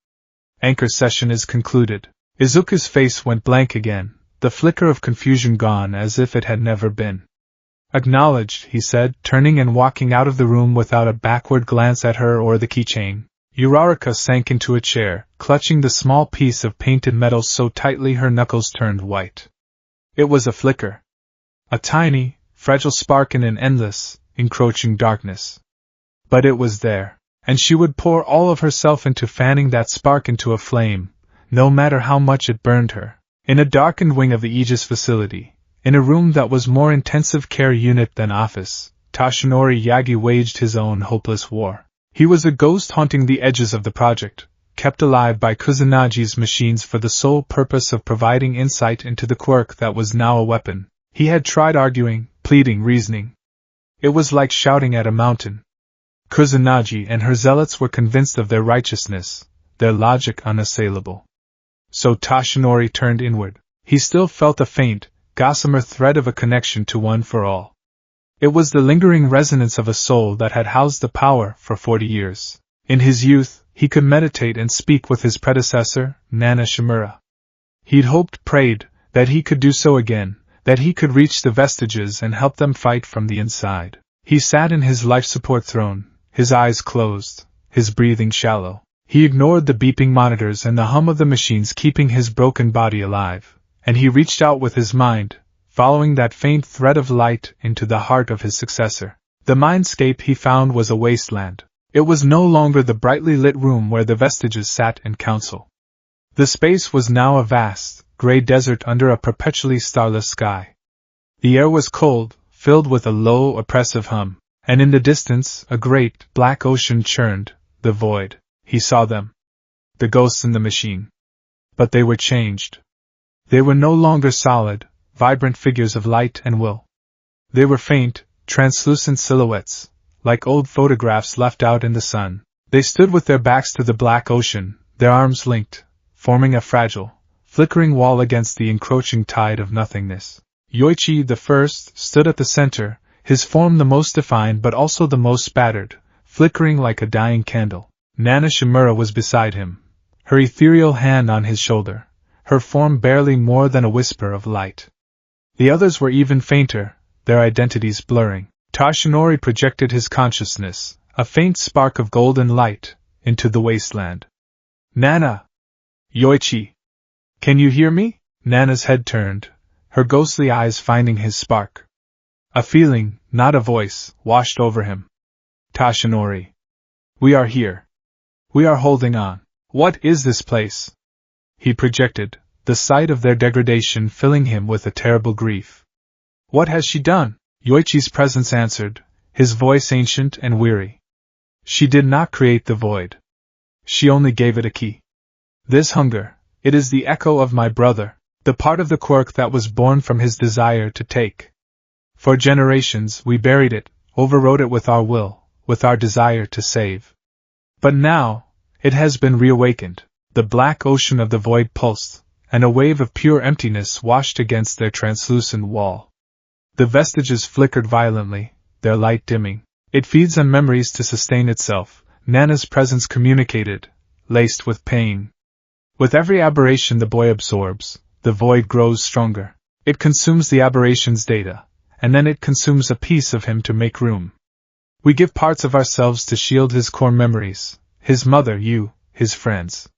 "Anchor session is concluded." Izuku's face went blank again, the flicker of confusion gone as if it had never been. Acknowledged, he said, turning and walking out of the room without a backward glance at her or the keychain. Uraraka sank into a chair, clutching the small piece of painted metal so tightly her knuckles turned white. It was a flicker. A tiny, fragile spark in an endless, encroaching darkness. But it was there, and she would pour all of herself into fanning that spark into a flame, no matter how much it burned her. In a darkened wing of the Aegis facility, in a room that was more intensive care unit than office, Toshinori Yagi waged his own hopeless war. He was a ghost haunting the edges of the project, kept alive by Kusunagi's machines for the sole purpose of providing insight into the quirk that was now a weapon. He had tried arguing, pleading, reasoning. It was like shouting at a mountain. Kusunagi and her zealots were convinced of their righteousness, their logic unassailable. So Toshinori turned inward. He still felt a faint, gossamer thread of a connection to One for All. It was the lingering resonance of a soul that had housed the power for 40 years. In his youth, he could meditate and speak with his predecessor, Nana Shimura. He'd hoped, prayed, that he could do so again, that he could reach the vestiges and help them fight from the inside. He sat in his life support throne, his eyes closed, his breathing shallow. He ignored the beeping monitors and the hum of the machines keeping his broken body alive, and he reached out with his mind, following that faint thread of light into the heart of his successor. The mindscape he found was a wasteland. It was no longer the brightly lit room where the vestiges sat in council. The space was now a vast, gray desert under a perpetually starless sky. The air was cold, filled with a low, oppressive hum, and in the distance a great, black ocean churned, the void. He saw them. The ghosts in the machine. But they were changed. They were no longer solid, vibrant figures of light and will. They were faint, translucent silhouettes, like old photographs left out in the sun. They stood with their backs to the black ocean, their arms linked, forming a fragile, flickering wall against the encroaching tide of nothingness. Yoichi the First stood at the center, his form the most defined but also the most spattered, flickering like a dying candle. Nana Shimura was beside him, her ethereal hand on his shoulder, her form barely more than a whisper of light. The others were even fainter, their identities blurring. Toshinori projected his consciousness, a faint spark of golden light, into the wasteland. Nana! Yoichi! Can you hear me? Nana's head turned, her ghostly eyes finding his spark. A feeling, not a voice, washed over him. Toshinori. We are here. We are holding on. What is this place? He projected, the sight of their degradation filling him with a terrible grief. What has she done? Yoichi's presence answered, his voice ancient and weary. She did not create the void. She only gave it a key. This hunger, it is the echo of my brother, the part of the quirk that was born from his desire to take. For generations we buried it, overrode it with our will, with our desire to save. But now, it has been reawakened. The black ocean of the void pulsed, and a wave of pure emptiness washed against their translucent wall. The vestiges flickered violently, their light dimming. It feeds on memories to sustain itself, Nana's presence communicated, laced with pain. With every aberration the boy absorbs, the void grows stronger. It consumes the aberration's data, and then it consumes a piece of him to make room. We give parts of ourselves to shield his core memories, his mother, you, his friends.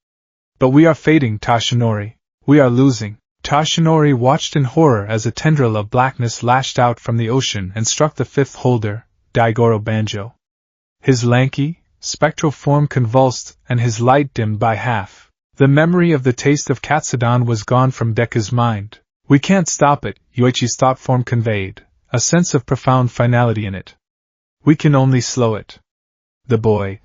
But we are fading, Toshinori. We are losing. Toshinori watched in horror as a tendril of blackness lashed out from the ocean and struck the fifth holder, Daigoro Banjo. His lanky, spectral form convulsed and his light dimmed by half. The memory of the taste of Katsudon was gone from Deku's mind. We can't stop it, Yoichi's thought form conveyed, a sense of profound finality in it. We can only slow it. The boy.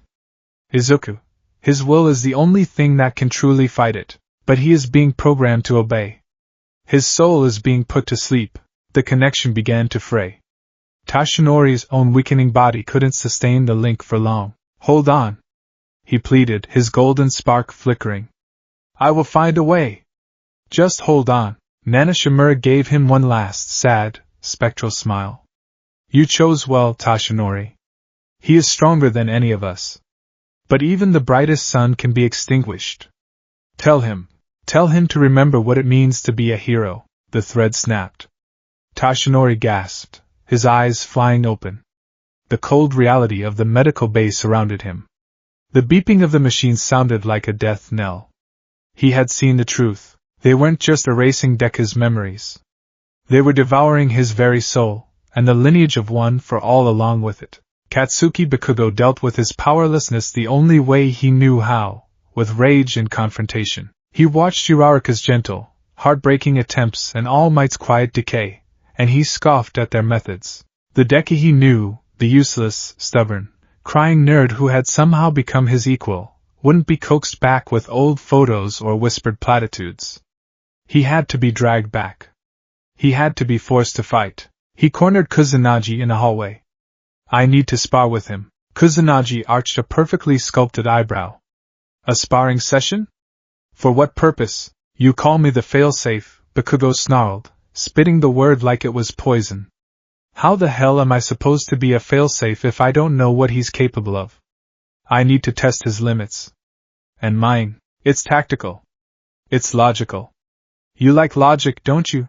Izuku. His will is the only thing that can truly fight it, but he is being programmed to obey. His soul is being put to sleep. The connection began to fray. Toshinori's own weakening body couldn't sustain the link for long. Hold on, he pleaded, his golden spark flickering. I will find a way. Just hold on. Nana Shimura gave him one last, sad, spectral smile. You chose well, Toshinori. He is stronger than any of us. But even the brightest sun can be extinguished. Tell him to remember what it means to be a hero. The thread snapped. Toshinori gasped, his eyes flying open. The cold reality of the medical bay surrounded him. The beeping of the machine sounded like a death knell. He had seen the truth. They weren't just erasing Deku's memories. They were devouring his very soul, and the lineage of one for all along with it. Katsuki Bakugo dealt with his powerlessness the only way he knew how, with rage and confrontation. He watched Uraraka's gentle, heartbreaking attempts and All Might's quiet decay, and he scoffed at their methods. The Deku he knew, the useless, stubborn, crying nerd who had somehow become his equal, wouldn't be coaxed back with old photos or whispered platitudes. He had to be dragged back. He had to be forced to fight. He cornered Kusanagi in a hallway. I need to spar with him. Kusanagi arched a perfectly sculpted eyebrow. A sparring session? For what purpose? You call me the failsafe, Bakugo snarled, spitting the word like it was poison. How the hell am I supposed to be a failsafe if I don't know what he's capable of? I need to test his limits. And mine. It's tactical. It's logical. You like logic, don't you?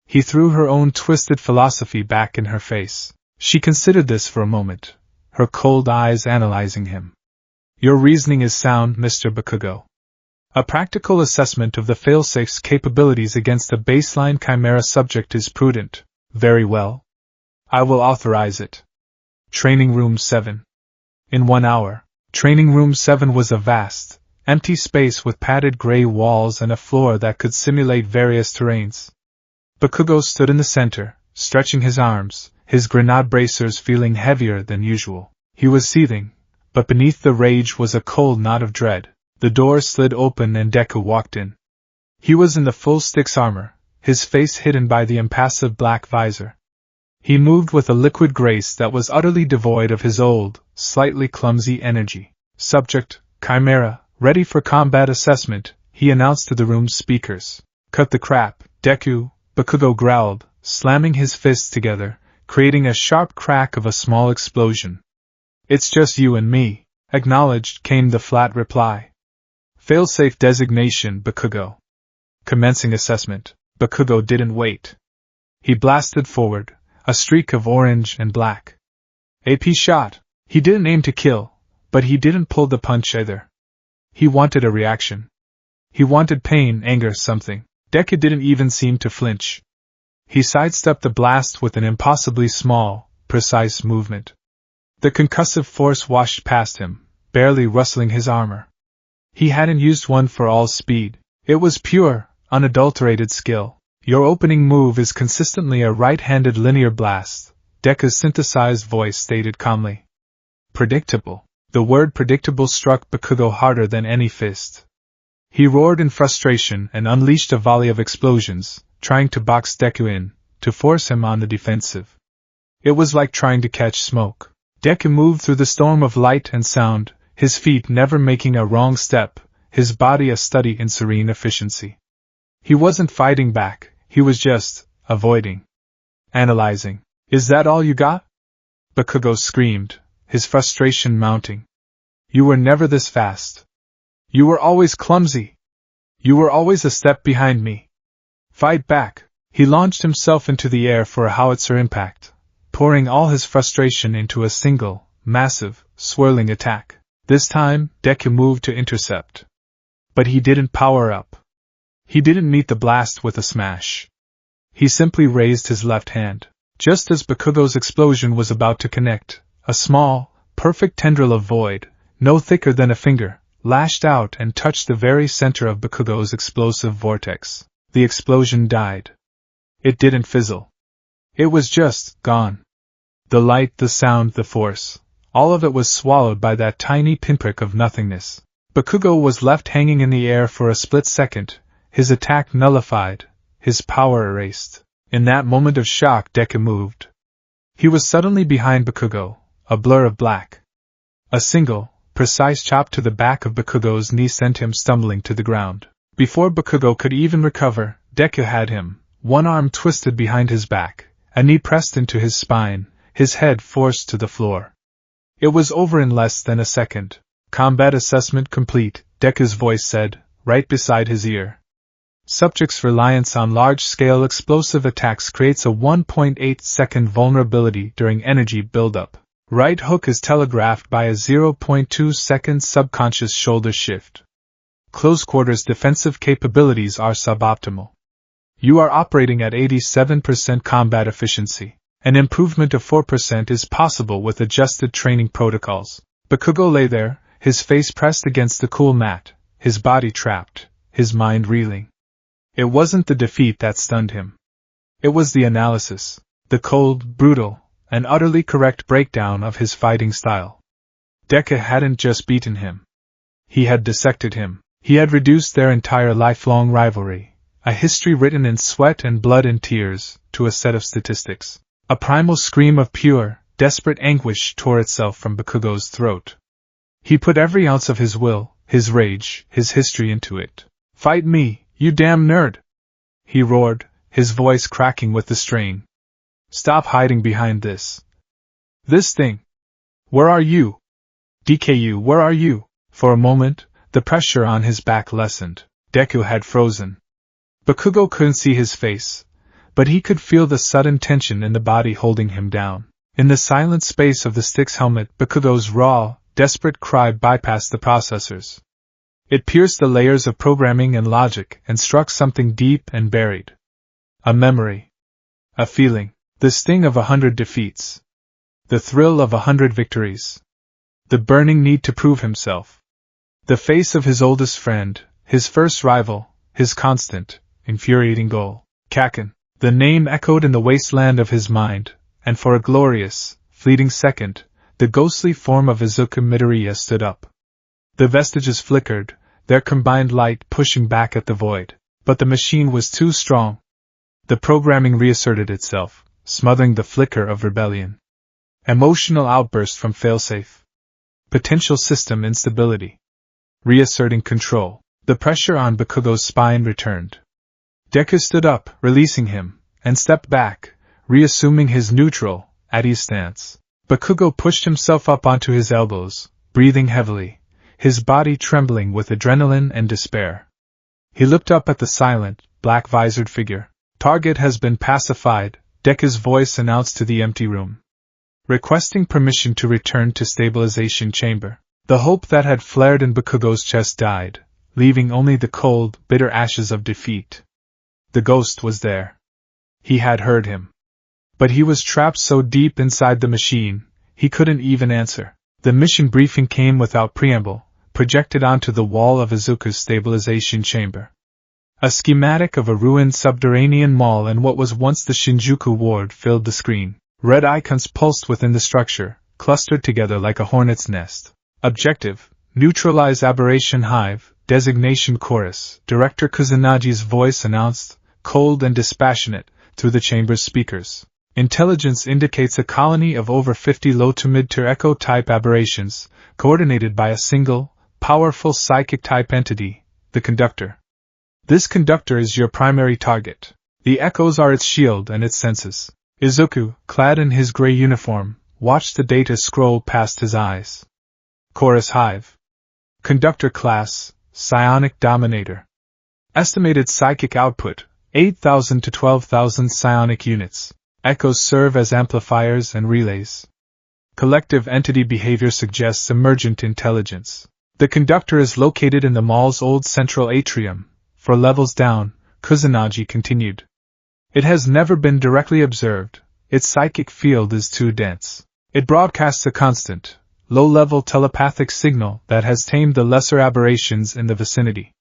He threw her own twisted philosophy back in her face. She considered this for a moment, her cold eyes analyzing him. Your reasoning is sound, Mr. Bakugo. A practical assessment of the failsafe's capabilities against a baseline chimera subject is prudent. Very well. I will authorize it. Training Room 7. In 1 hour, Training Room 7 was a vast, empty space with padded gray walls and a floor that could simulate various terrains. Bakugo stood in the center, stretching his arms, his grenade bracers feeling heavier than usual. He was seething, but beneath the rage was a cold knot of dread. The door slid open and Deku walked in. He was in the full Styx armor, his face hidden by the impassive black visor. He moved with a liquid grace that was utterly devoid of his old, slightly clumsy energy. Subject, Chimera, ready for combat assessment, he announced to the room's speakers. Cut the crap, Deku, Bakugo growled, slamming his fists together, creating a sharp crack of a small explosion. It's just you and me, acknowledged, came the flat reply. Failsafe designation, Bakugo. Commencing assessment. Bakugo didn't wait. He blasted forward, a streak of orange and black. AP shot. He didn't aim to kill, but he didn't pull the punch either. He wanted a reaction. He wanted pain, anger, something. Deku didn't even seem to flinch. He sidestepped the blast with an impossibly small, precise movement. The concussive force washed past him, barely rustling his armor. He hadn't used one for all speed. It was pure, unadulterated skill. Your opening move is consistently a right-handed linear blast, Deku's synthesized voice stated calmly. Predictable. The word predictable struck Bakugo harder than any fist. He roared in frustration and unleashed a volley of explosions, trying to box Deku in, to force him on the defensive. It was like trying to catch smoke. Deku moved through the storm of light and sound, his feet never making a wrong step, his body a study in serene efficiency. He wasn't fighting back, he was just avoiding. Analyzing. Is that all you got? Bakugo screamed, his frustration mounting. You were never this fast. You were always clumsy. You were always a step behind me. Fight back. He launched himself into the air for a howitzer impact, pouring all his frustration into a single, massive, swirling attack. This time, Deku moved to intercept. But he didn't power up. He didn't meet the blast with a smash. He simply raised his left hand. Just as Bakugo's explosion was about to connect, a small, perfect tendril of void, no thicker than a finger, lashed out and touched the very center of Bakugo's explosive vortex. The explosion died. It didn't fizzle. It was just gone. The light, the sound, the force, all of it was swallowed by that tiny pinprick of nothingness. Bakugo was left hanging in the air for a split second, his attack nullified, his power erased. In that moment of shock, Deku moved. He was suddenly behind Bakugo, a blur of black. A single, precise chop to the back of Bakugo's knee sent him stumbling to the ground. Before Bakugo could even recover, Deku had him, one arm twisted behind his back, a knee pressed into his spine, his head forced to the floor. It was over in less than a second. Combat assessment complete, Deku's voice said, right beside his ear. Subject's reliance on large-scale explosive attacks creates a 1.8-second vulnerability during energy buildup. Right hook is telegraphed by a 0.2-second subconscious shoulder shift. Close quarters defensive capabilities are suboptimal. You are operating at 87% combat efficiency. An improvement of 4% is possible with adjusted training protocols. Bakugo lay there, his face pressed against the cool mat, his body trapped, his mind reeling. It wasn't the defeat that stunned him. It was the analysis, the cold, brutal, and utterly correct breakdown of his fighting style. Deku hadn't just beaten him. He had dissected him. He had reduced their entire lifelong rivalry, a history written in sweat and blood and tears, to a set of statistics. A primal scream of pure, desperate anguish tore itself from Bakugo's throat. He put every ounce of his will, his rage, his history into it. "Fight me, you damn nerd!" he roared, his voice cracking with the strain. "Stop hiding behind this thing. Where are you? DKU, where are you?" For a moment, the pressure on his back lessened. Deku had frozen. Bakugo couldn't see his face, but he could feel the sudden tension in the body holding him down. In the silent space of the stick's helmet, Bakugo's raw, desperate cry bypassed the processors. It pierced the layers of programming and logic and struck something deep and buried. A memory. A feeling. The sting of 100 defeats. The thrill of 100 victories. The burning need to prove himself. The face of his oldest friend, his first rival, his constant, infuriating goal. Kaken. The name echoed in the wasteland of his mind, and for a glorious, fleeting second, the ghostly form of Izuku Midoriya stood up. The vestiges flickered, their combined light pushing back at the void, but the machine was too strong. The programming reasserted itself, smothering the flicker of rebellion. Emotional outburst from failsafe. Potential system instability. Reasserting control. The pressure on Bakugo's spine returned. Deku stood up, releasing him, and stepped back, reassuming his neutral, at ease stance. Bakugo pushed himself up onto his elbows, breathing heavily, his body trembling with adrenaline and despair. He looked up at the silent, black-visored figure. "Target has been pacified," Deku's voice announced to the empty room. Requesting permission to return to stabilization chamber. The hope that had flared in Bakugo's chest died, leaving only the cold, bitter ashes of defeat. The ghost was there. He had heard him. But he was trapped so deep inside the machine, he couldn't even answer. The mission briefing came without preamble, projected onto the wall of Izuku's stabilization chamber. A schematic of a ruined subterranean mall and what was once the Shinjuku ward filled the screen. Red icons pulsed within the structure, clustered together like a hornet's nest. Objective: neutralize aberration hive. Designation chorus. Director Kuzunagi's voice announced, cold and dispassionate, through the chamber's speakers. Intelligence indicates a colony of over 50 low to mid-tier echo-type aberrations, coordinated by a single, powerful psychic-type entity, the conductor. This conductor is your primary target. The echoes are its shield and its senses. Izuku, clad in his gray uniform, watched the data scroll past his eyes. Chorus Hive. Conductor Class, Psionic Dominator. Estimated psychic output, 8,000 to 12,000 psionic units. Echoes serve as amplifiers and relays. Collective entity behavior suggests emergent intelligence. The conductor is located in the mall's old central atrium. For levels down, Kusanagi continued. It has never been directly observed. Its psychic field is too dense. It broadcasts a constant, low-level telepathic signal that has tamed the lesser aberrations in the vicinity.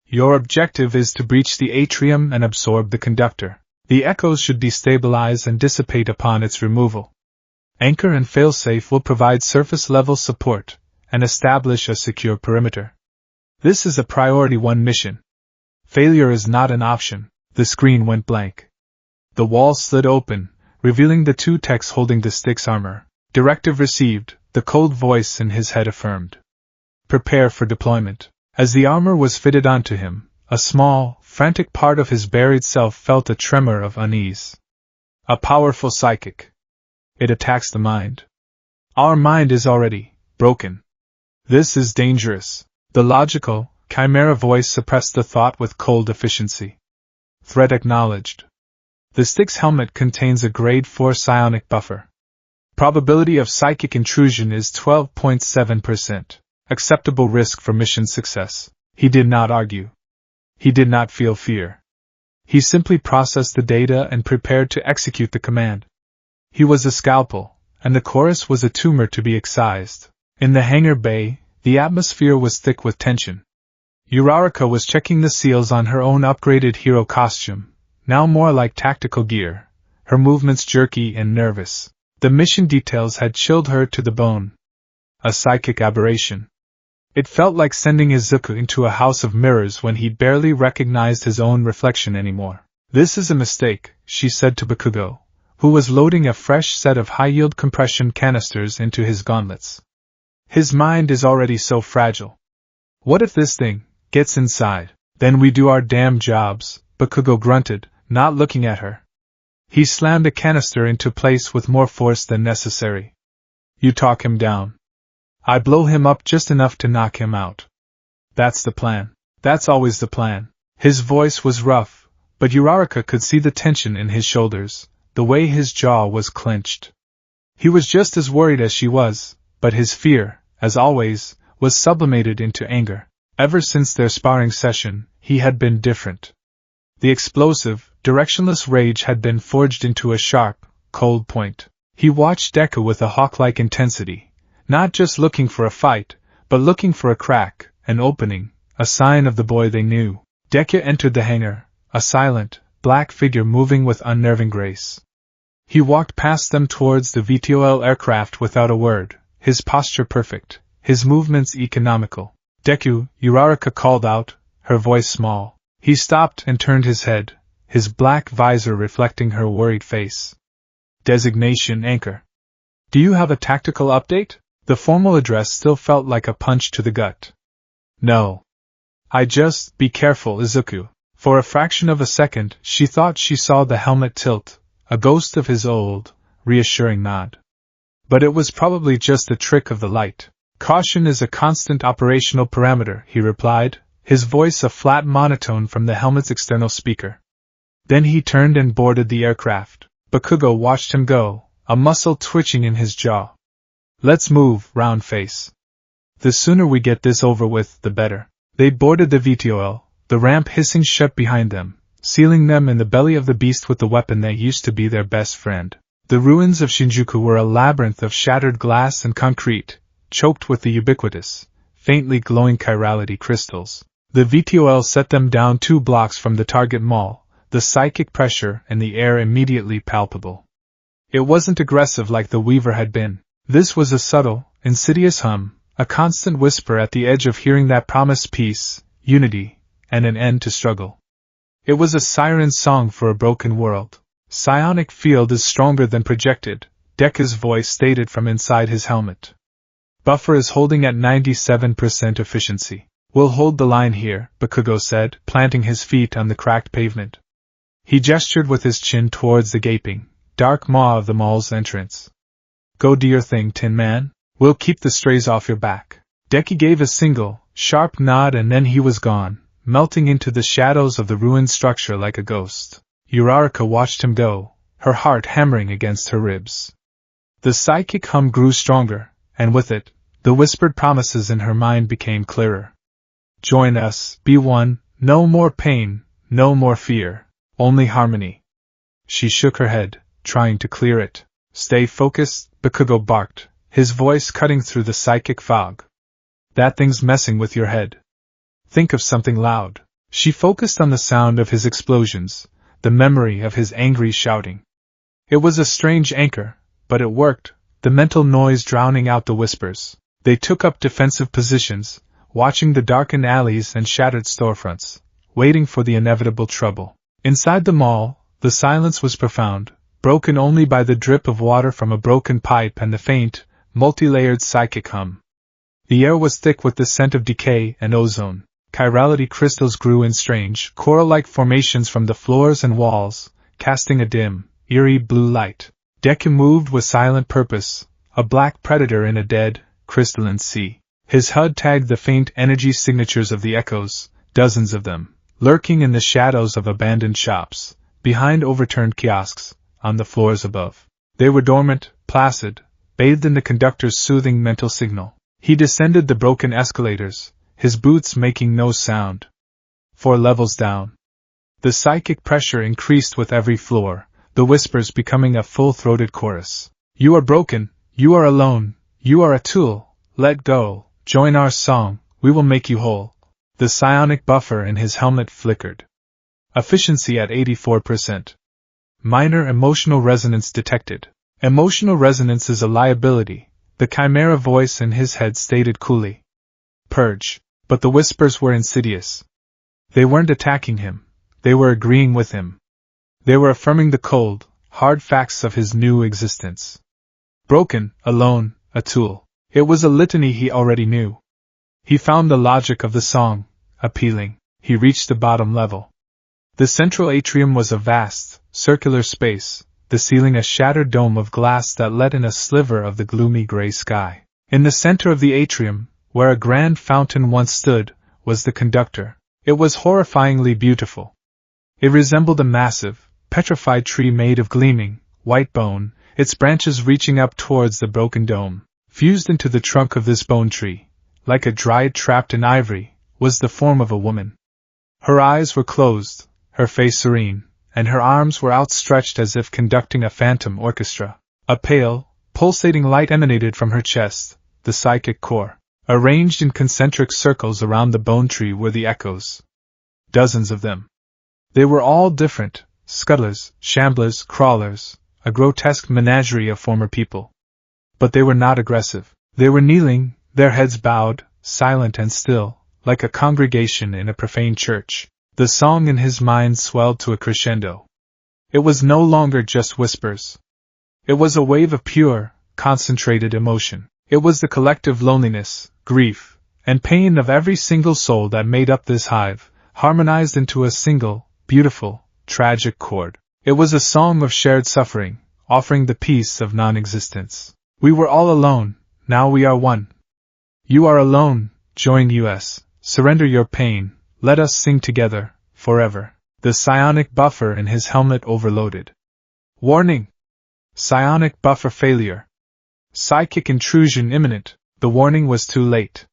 Your objective is to breach the atrium and absorb the conductor. The echoes should destabilize and dissipate upon its removal. Anchor and Failsafe will provide surface-level support and establish a secure perimeter. This is a Priority 1 mission. Failure is not an option. The screen went blank. The wall slid open, revealing the two techs holding the stick's armor. Directive received, the cold voice in his head affirmed. Prepare for deployment. As the armor was fitted onto him, a small, frantic part of his buried self felt a tremor of unease. A powerful psychic. It attacks the mind. Our mind is already broken. This is dangerous. The logical, Chimera voice suppressed the thought with cold efficiency. Threat acknowledged. The Styx helmet contains a grade 4 psionic buffer. Probability of psychic intrusion is 12.7%. Acceptable risk for mission success. He did not argue. He did not feel fear. He simply processed the data and prepared to execute the command. He was a scalpel, and the chorus was a tumor to be excised. In the hangar bay, the atmosphere was thick with tension. Uraraka was checking the seals on her own upgraded hero costume, now more like tactical gear, her movements jerky and nervous. The mission details had chilled her to the bone. A psychic aberration. It felt like sending Izuku into a house of mirrors when he barely recognized his own reflection anymore. This is a mistake, she said to Bakugo, who was loading a fresh set of high-yield compression canisters into his gauntlets. His mind is already so fragile. What if this thing gets inside? Then we do our damn jobs, Bakugo grunted, not looking at her. He slammed a canister into place with more force than necessary. You talk him down. I blow him up just enough to knock him out. That's the plan. That's always the plan. His voice was rough, but Uraraka could see the tension in his shoulders, the way his jaw was clenched. He was just as worried as she was, but his fear, as always, was sublimated into anger. Ever since their sparring session, he had been different. The explosive, directionless rage had been forged into a sharp, cold point. He watched Deku with a hawk-like intensity, not just looking for a fight, but looking for a crack, an opening, a sign of the boy they knew. Deku entered the hangar, a silent, black figure moving with unnerving grace. He walked past them towards the VTOL aircraft without a word, his posture perfect, his movements economical. Deku, Uraraka called out, her voice small. He stopped and turned his head, his black visor reflecting her worried face. Designation Anchor. Do you have a tactical update? The formal address still felt like a punch to the gut. No. Be careful, Izuku. For a fraction of a second, she thought she saw the helmet tilt, a ghost of his old, reassuring nod. But it was probably just a trick of the light. Caution is a constant operational parameter, he replied, his voice a flat monotone from the helmet's external speaker. Then he turned and boarded the aircraft. Bakugo watched him go, a muscle twitching in his jaw. Let's move, round face. The sooner we get this over with, the better. They boarded the VTOL, the ramp hissing shut behind them, sealing them in the belly of the beast with the weapon that used to be their best friend. The ruins of Shinjuku were a labyrinth of shattered glass and concrete, choked with the ubiquitous, faintly glowing chirality crystals. The VTOL set them down 2 blocks from the target mall, the psychic pressure in the air immediately palpable. It wasn't aggressive like the Weaver had been. This was a subtle, insidious hum, a constant whisper at the edge of hearing that promised peace, unity, and an end to struggle. It was a siren song for a broken world. Psionic field is stronger than projected, Deku's voice stated from inside his helmet. Buffer is holding at 97% efficiency. We'll hold the line here, Bakugo said, planting his feet on the cracked pavement. He gestured with his chin towards the gaping, dark maw of the mall's entrance. Go do your thing, Tin Man. We'll keep the strays off your back. Deku gave a single, sharp nod and then he was gone, melting into the shadows of the ruined structure like a ghost. Uraraka watched him go, her heart hammering against her ribs. The psychic hum grew stronger, and with it, the whispered promises in her mind became clearer. Join us, be one, no more pain, no more fear, only harmony. She shook her head, trying to clear it. Stay focused, Bakugo barked, his voice cutting through the psychic fog. That thing's messing with your head. Think of something loud. She focused on the sound of his explosions, the memory of his angry shouting. It was a strange anchor, but it worked, the mental noise drowning out the whispers. They took up defensive positions, watching the darkened alleys and shattered storefronts, waiting for the inevitable trouble. Inside the mall, the silence was profound, broken only by the drip of water from a broken pipe and the faint, multi-layered psychic hum. The air was thick with the scent of decay and ozone. Chirality crystals grew in strange, coral-like formations from the floors and walls, casting a dim, eerie blue light. Deku moved with silent purpose, a black predator in a dead, crystalline sea. His HUD tagged the faint energy signatures of the echoes, dozens of them, lurking in the shadows of abandoned shops, behind overturned kiosks, on the floors above. They were dormant, placid, bathed in the conductor's soothing mental signal. He descended the broken escalators, his boots making no sound. 4 levels down. The psychic pressure increased with every floor, the whispers becoming a full-throated chorus. You are broken, you are alone, you are a tool, let go, join our song, we will make you whole. The psionic buffer in his helmet flickered. Efficiency at 84%. Minor emotional resonance detected. Emotional resonance is a liability, the chimera voice in his head stated coolly. Purge. But the whispers were insidious. They weren't attacking him, they were agreeing with him. They were affirming the cold, hard facts of his new existence. Broken, alone, a tool. It was a litany he already knew. He found the logic of the song appealing. He reached the bottom level. The central atrium was a vast, circular space, the ceiling a shattered dome of glass that let in a sliver of the gloomy gray sky. In the center of the atrium, where a grand fountain once stood, was the conductor. It was horrifyingly beautiful. It resembled a massive, petrified tree made of gleaming, white bone, its branches reaching up towards the broken dome. Fused into the trunk of this bone tree, like a dryad trapped in ivory, was the form of a woman. Her eyes were closed, her face serene, and her arms were outstretched as if conducting a phantom orchestra. A pale, pulsating light emanated from her chest, the psychic core. Arranged in concentric circles around the bone tree were the echoes. Dozens of them. They were all different, scuttlers, shamblers, crawlers, a grotesque menagerie of former people. But they were not aggressive. They were kneeling, their heads bowed, silent and still, like a congregation in a profane church. The song in his mind swelled to a crescendo. It was no longer just whispers. It was a wave of pure, concentrated emotion. It was the collective loneliness, grief, and pain of every single soul that made up this hive, harmonized into a single, beautiful, tragic chord. It was a song of shared suffering, offering the peace of non-existence. We were all alone, now we are one. You are alone, join us, surrender your pain, let us sing together, forever. The psionic buffer in his helmet overloaded. Warning! Psionic buffer failure. Psychic intrusion imminent. The warning was too late.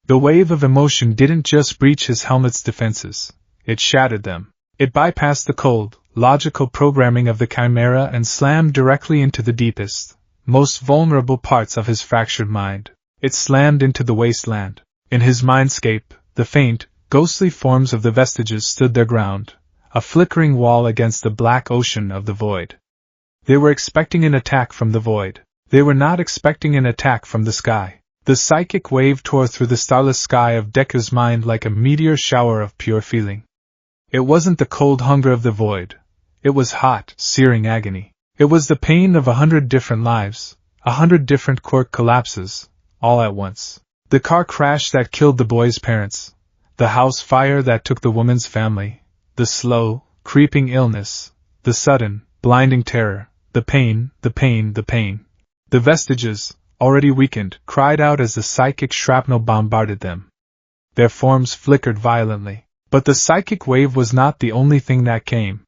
The wave of emotion didn't just breach his helmet's defenses, it shattered them. It bypassed the cold, logical programming of the chimera and slammed directly into the deepest, most vulnerable parts of his fractured mind. It slammed into the wasteland. In his mindscape, the faint, ghostly forms of the vestiges stood their ground, a flickering wall against the black ocean of the void. They were expecting an attack from the void. They were not expecting an attack from the sky. The psychic wave tore through the starless sky of Deku's mind like a meteor shower of pure feeling. It wasn't the cold hunger of the void. It was hot, searing agony. It was the pain of 100 different lives, 100 different quark collapses, all at once. The car crash that killed the boy's parents, the house fire that took the woman's family, the slow, creeping illness, the sudden, blinding terror, the pain, the pain, the pain. The vestiges, already weakened, cried out as the psychic shrapnel bombarded them. Their forms flickered violently. But the psychic wave was not the only thing that came.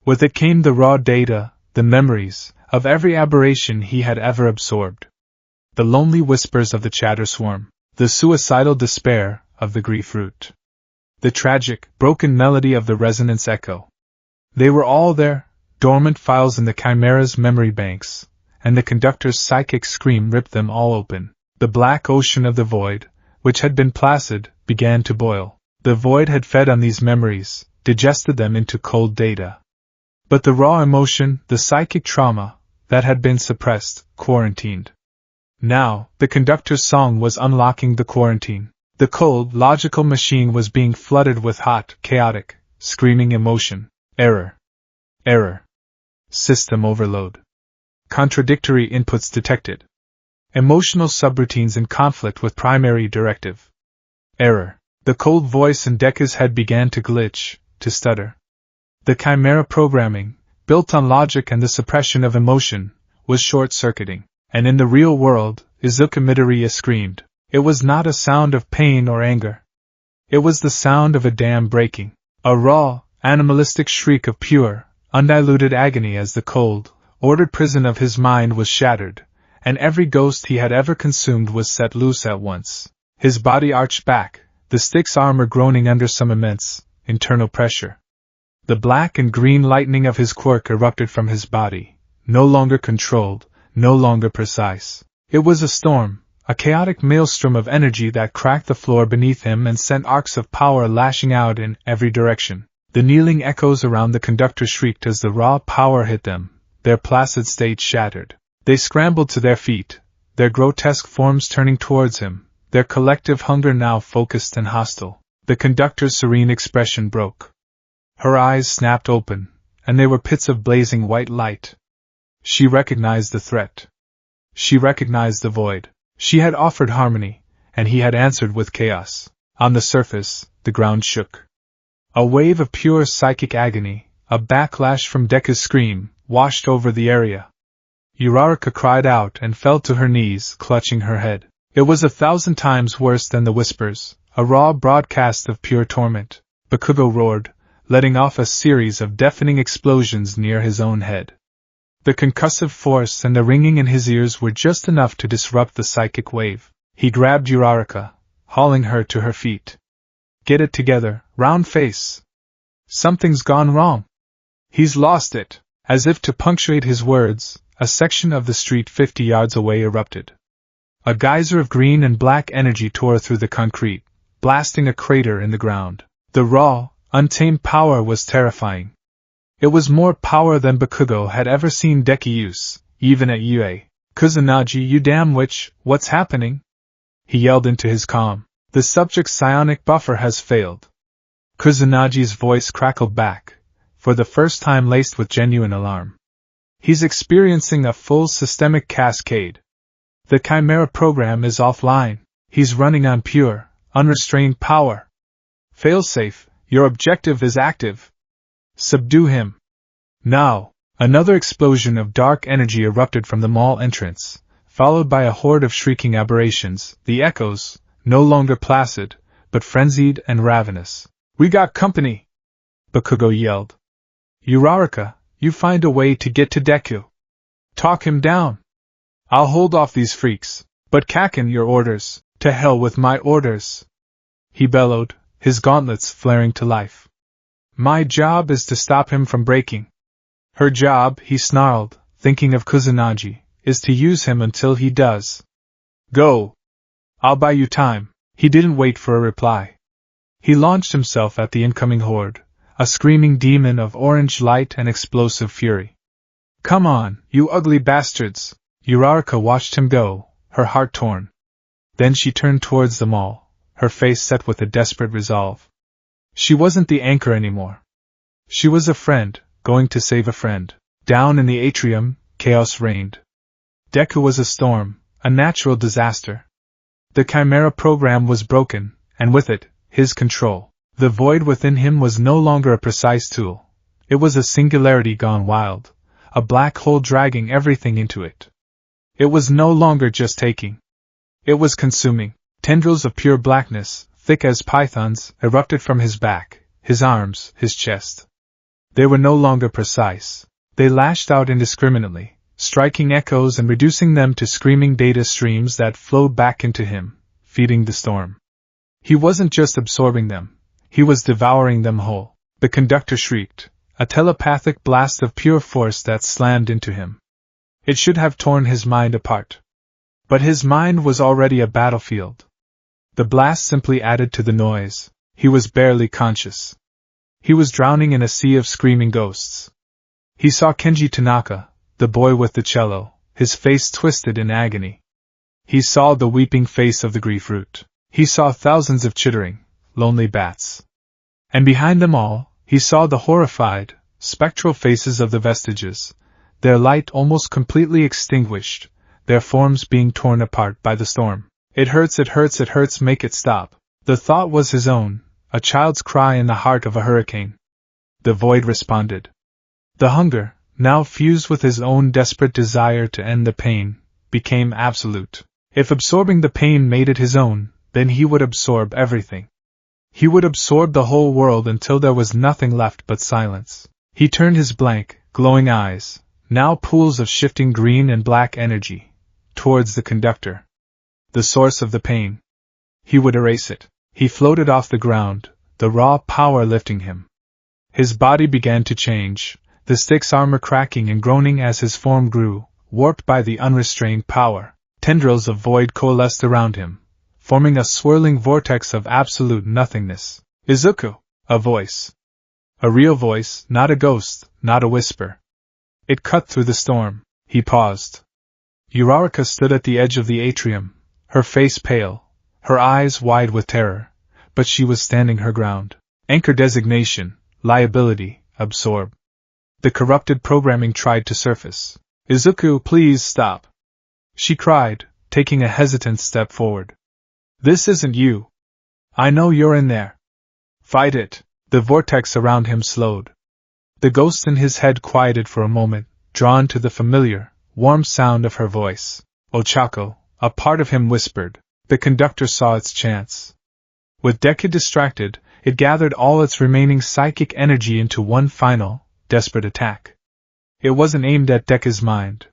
With it came the raw data, the memories, of every aberration he had ever absorbed. The lonely whispers of the chatter swarm, the suicidal despair of the grief root. The tragic, broken melody of the resonance echo. They were all there, dormant files in the chimera's memory banks, and the conductor's psychic scream ripped them all open. The black ocean of the void, which had been placid, began to boil. The void had fed on these memories, digested them into cold data. But the raw emotion, the psychic trauma, that had been suppressed, quarantined. Now, the conductor's song was unlocking the quarantine. The cold, logical machine was being flooded with hot, chaotic, screaming emotion. Error. Error. System overload. Contradictory inputs detected. Emotional subroutines in conflict with primary directive. Error. The cold voice in Deku's head began to glitch, to stutter. The chimera programming, built on logic and the suppression of emotion, was short-circuiting. And in the real world, Izuku Midoriya screamed. It was not a sound of pain or anger. It was the sound of a dam breaking, a raw, animalistic shriek of pure, undiluted agony as the cold, ordered prison of his mind was shattered, and every ghost he had ever consumed was set loose at once. His body arched back, the Styx armor groaning under some immense, internal pressure. The black and green lightning of his quirk erupted from his body, no longer controlled, no longer precise. It was a storm, a chaotic maelstrom of energy that cracked the floor beneath him and sent arcs of power lashing out in every direction. The kneeling echoes around the conductor shrieked as the raw power hit them, their placid state shattered. They scrambled to their feet, their grotesque forms turning towards him, their collective hunger now focused and hostile. The conductor's serene expression broke. Her eyes snapped open, and they were pits of blazing white light. She recognized the threat. She recognized the void. She had offered harmony, and he had answered with chaos. On the surface, the ground shook. A wave of pure psychic agony, a backlash from Deku's scream, washed over the area. Uraraka cried out and fell to her knees, clutching her head. It was 1,000 times worse than the whispers, a raw broadcast of pure torment. Bakugo roared, letting off a series of deafening explosions near his own head. The concussive force and the ringing in his ears were just enough to disrupt the psychic wave. He grabbed Uraraka, hauling her to her feet. Get it together, round face. Something's gone wrong. He's lost it. As if to punctuate his words, a section of the street 50 yards away erupted. A geyser of green and black energy tore through the concrete, blasting a crater in the ground. The raw, untamed power was terrifying. It was more power than Bakugo had ever seen Deku use, even at UA. Kusanagi, you damn witch, what's happening? He yelled into his calm. The subject's psionic buffer has failed. Kusanagi's voice crackled back, for the first time laced with genuine alarm. He's experiencing a full systemic cascade. The Chimera program is offline. He's running on pure, unrestrained power. Failsafe, your objective is active. Subdue him. Now, another explosion of dark energy erupted from the mall entrance, followed by a horde of shrieking aberrations, the echoes, no longer placid, but frenzied and ravenous. We got company! Bakugo yelled. Uraraka, you find a way to get to Deku. Talk him down. I'll hold off these freaks, but Kaken, your orders. To hell with my orders. He bellowed, his gauntlets flaring to life. My job is to stop him from breaking. Her job, he snarled, thinking of Kusanagi, is to use him until he does. Go. I'll buy you time. He didn't wait for a reply. He launched himself at the incoming horde, a screaming demon of orange light and explosive fury. Come on, you ugly bastards! Uraraka watched him go, her heart torn. Then she turned towards them all, her face set with a desperate resolve. She wasn't the anchor anymore. She was a friend, going to save a friend. Down in the atrium, chaos reigned. Deku was a storm, a natural disaster. The Chimera program was broken, and with it, his control. The void within him was no longer a precise tool. It was a singularity gone wild, a black hole dragging everything into it. It was no longer just taking. It was consuming. Tendrils of pure blackness, thick as pythons, erupted from his back, his arms, his chest. They were no longer precise. They lashed out indiscriminately, striking echoes and reducing them to screaming data streams that flowed back into him, feeding the storm. He wasn't just absorbing them, he was devouring them whole. The conductor shrieked, a telepathic blast of pure force that slammed into him. It should have torn his mind apart. But his mind was already a battlefield. The blast simply added to the noise. He was barely conscious. He was drowning in a sea of screaming ghosts. He saw Kenji Tanaka, the boy with the cello, his face twisted in agony. He saw the weeping face of the grief root. He saw thousands of chittering, lonely bats. And behind them all, he saw the horrified, spectral faces of the vestiges, their light almost completely extinguished, their forms being torn apart by the storm. It hurts, it hurts, it hurts, make it stop. The thought was his own, a child's cry in the heart of a hurricane. The void responded. The hunger, now fused with his own desperate desire to end the pain, became absolute. If absorbing the pain made it his own, then he would absorb everything. He would absorb the whole world until there was nothing left but silence. He turned his blank, glowing eyes, now pools of shifting green and black energy, towards the conductor. The source of the pain. He would erase it. He floated off the ground, the raw power lifting him. His body began to change, the stick's armor cracking and groaning as his form grew, warped by the unrestrained power. Tendrils of void coalesced around him, forming a swirling vortex of absolute nothingness. Izuku! A voice. A real voice, not a ghost, not a whisper. It cut through the storm. He paused. Uraraka stood at the edge of the atrium, her face pale, her eyes wide with terror, but she was standing her ground. Anchor designation, liability, absorb. The corrupted programming tried to surface. Izuku, please stop. She cried, taking a hesitant step forward. This isn't you. I know you're in there. Fight it. The vortex around him slowed. The ghost in his head quieted for a moment, drawn to the familiar, warm sound of her voice. Ochako, a part of him whispered. The conductor saw its chance. With Deku distracted, it gathered all its remaining psychic energy into one final, desperate attack. It wasn't aimed at Deku's mind.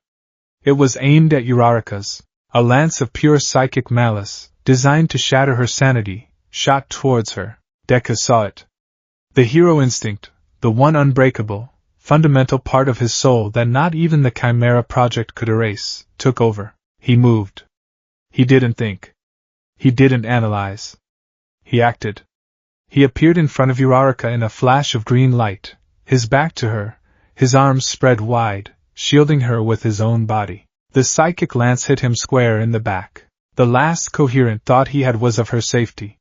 It was aimed at Uraraka's. A lance of pure psychic malice, designed to shatter her sanity, shot towards her. Deku saw it. The hero instinct, the one unbreakable, fundamental part of his soul that not even the Chimera Project could erase, took over. He moved. He didn't think. He didn't analyze. He acted. He appeared in front of Uraraka in a flash of green light, his back to her, his arms spread wide, shielding her with his own body. The psychic lance hit him square in the back. The last coherent thought he had was of her safety.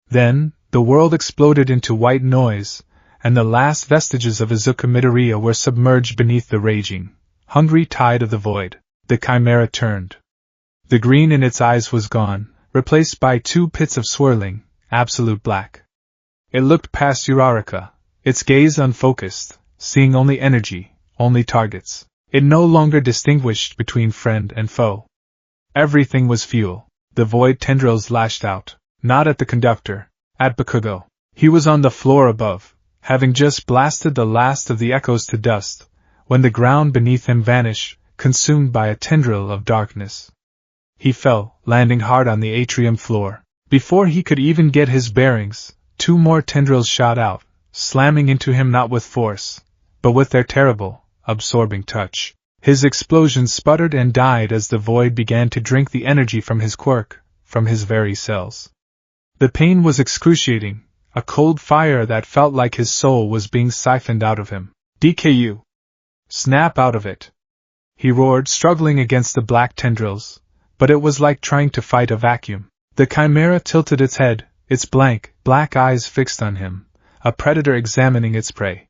Then, the world exploded into white noise, and the last vestiges of Izuku Midoriya were submerged beneath the raging, hungry tide of the void. The Chimera turned. The green in its eyes was gone, replaced by two pits of swirling, absolute black. It looked past Uraraka, its gaze unfocused, seeing only energy, only targets. It no longer distinguished between friend and foe. Everything was fuel. The void tendrils lashed out, not at the conductor, at Bakugo. He was on the floor above, having just blasted the last of the echoes to dust, when the ground beneath him vanished, consumed by a tendril of darkness. He fell, landing hard on the atrium floor. Before he could even get his bearings, two more tendrils shot out, slamming into him not with force, but with their terrible, absorbing touch. His explosion sputtered and died as the void began to drink the energy from his quirk, from his very cells. The pain was excruciating, a cold fire that felt like his soul was being siphoned out of him. DKU! Snap out of it! He roared, struggling against the black tendrils, but it was like trying to fight a vacuum. The Chimera tilted its head, its blank, black eyes fixed on him, a predator examining its prey.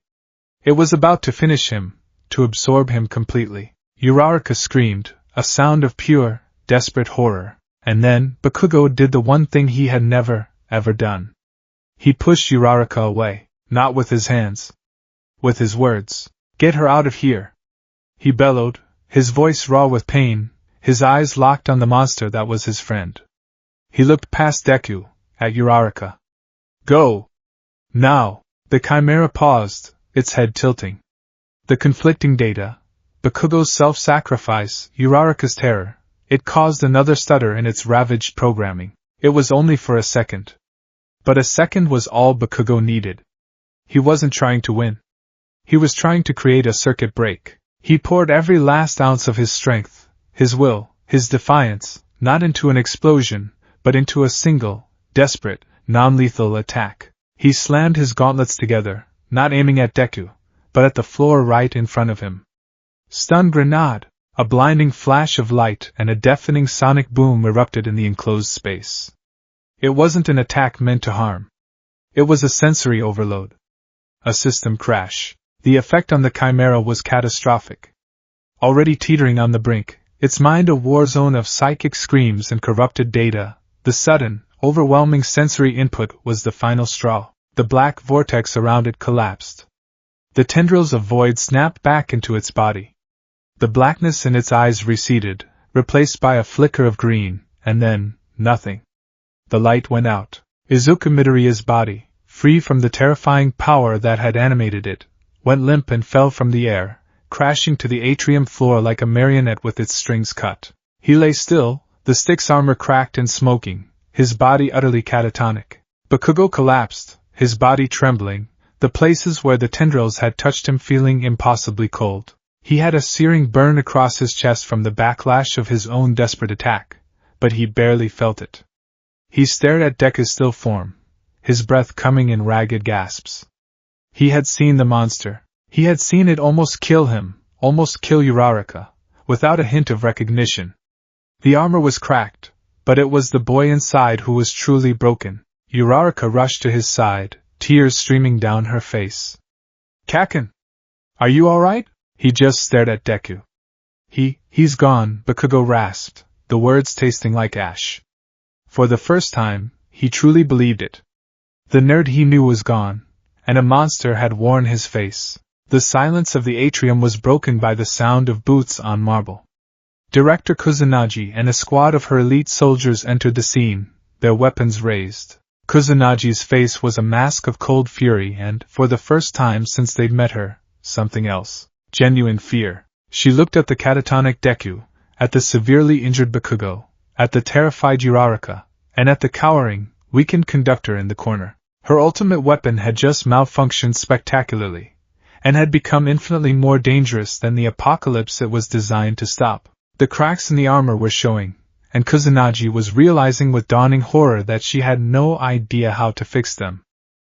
It was about to finish him, to absorb him completely. Uraraka screamed, a sound of pure, desperate horror, and then Bakugo did the one thing he had never, ever done. He pushed Uraraka away, not with his hands. With his words. Get her out of here! He bellowed, his voice raw with pain, his eyes locked on the monster that was his friend. He looked past Deku, at Uraraka. Go! Now! The Chimera paused, its head tilting. The conflicting data, Bakugo's self-sacrifice, Uraraka's terror, it caused another stutter in its ravaged programming. It was only for a second. But a second was all Bakugo needed. He wasn't trying to win. He was trying to create a circuit break. He poured every last ounce of his strength, his will, his defiance, not into an explosion, but into a single, desperate, non-lethal attack. He slammed his gauntlets together, not aiming at Deku, but at the floor right in front of him. Stun grenade! A blinding flash of light and a deafening sonic boom erupted in the enclosed space. It wasn't an attack meant to harm. It was a sensory overload. A system crash. The effect on the Chimera was catastrophic. Already teetering on the brink, its mind a war zone of psychic screams and corrupted data, the sudden, overwhelming sensory input was the final straw. The black vortex around it collapsed. The tendrils of void snapped back into its body. The blackness in its eyes receded, replaced by a flicker of green, and then, nothing. The light went out. Izuku Midoriya's body, free from the terrifying power that had animated it, went limp and fell from the air, crashing to the atrium floor like a marionette with its strings cut. He lay still, the stick's armor cracked and smoking, his body utterly catatonic. Bakugo collapsed, his body trembling, the places where the tendrils had touched him feeling impossibly cold. He had a searing burn across his chest from the backlash of his own desperate attack, but he barely felt it. He stared at Deku's still form, his breath coming in ragged gasps. He had seen the monster. He had seen it almost kill him, almost kill Uraraka, without a hint of recognition. The armor was cracked, but it was the boy inside who was truly broken. Uraraka rushed to his side, tears streaming down her face. "Kaken! Are you alright?" He just stared at Deku. He's gone," Bakugo rasped, the words tasting like ash. For the first time, he truly believed it. The nerd he knew was gone, and a monster had worn his face. The silence of the atrium was broken by the sound of boots on marble. Director Kusanagi and a squad of her elite soldiers entered the scene, their weapons raised. Kusanagi's face was a mask of cold fury and, for the first time since they'd met her, something else. Genuine fear. She looked at the catatonic Deku, at the severely injured Bakugo, at the terrified Uraraka, and at the cowering, weakened conductor in the corner. Her ultimate weapon had just malfunctioned spectacularly, and had become infinitely more dangerous than the apocalypse it was designed to stop. The cracks in the armor were showing, and Kusanagi was realizing with dawning horror that she had no idea how to fix them.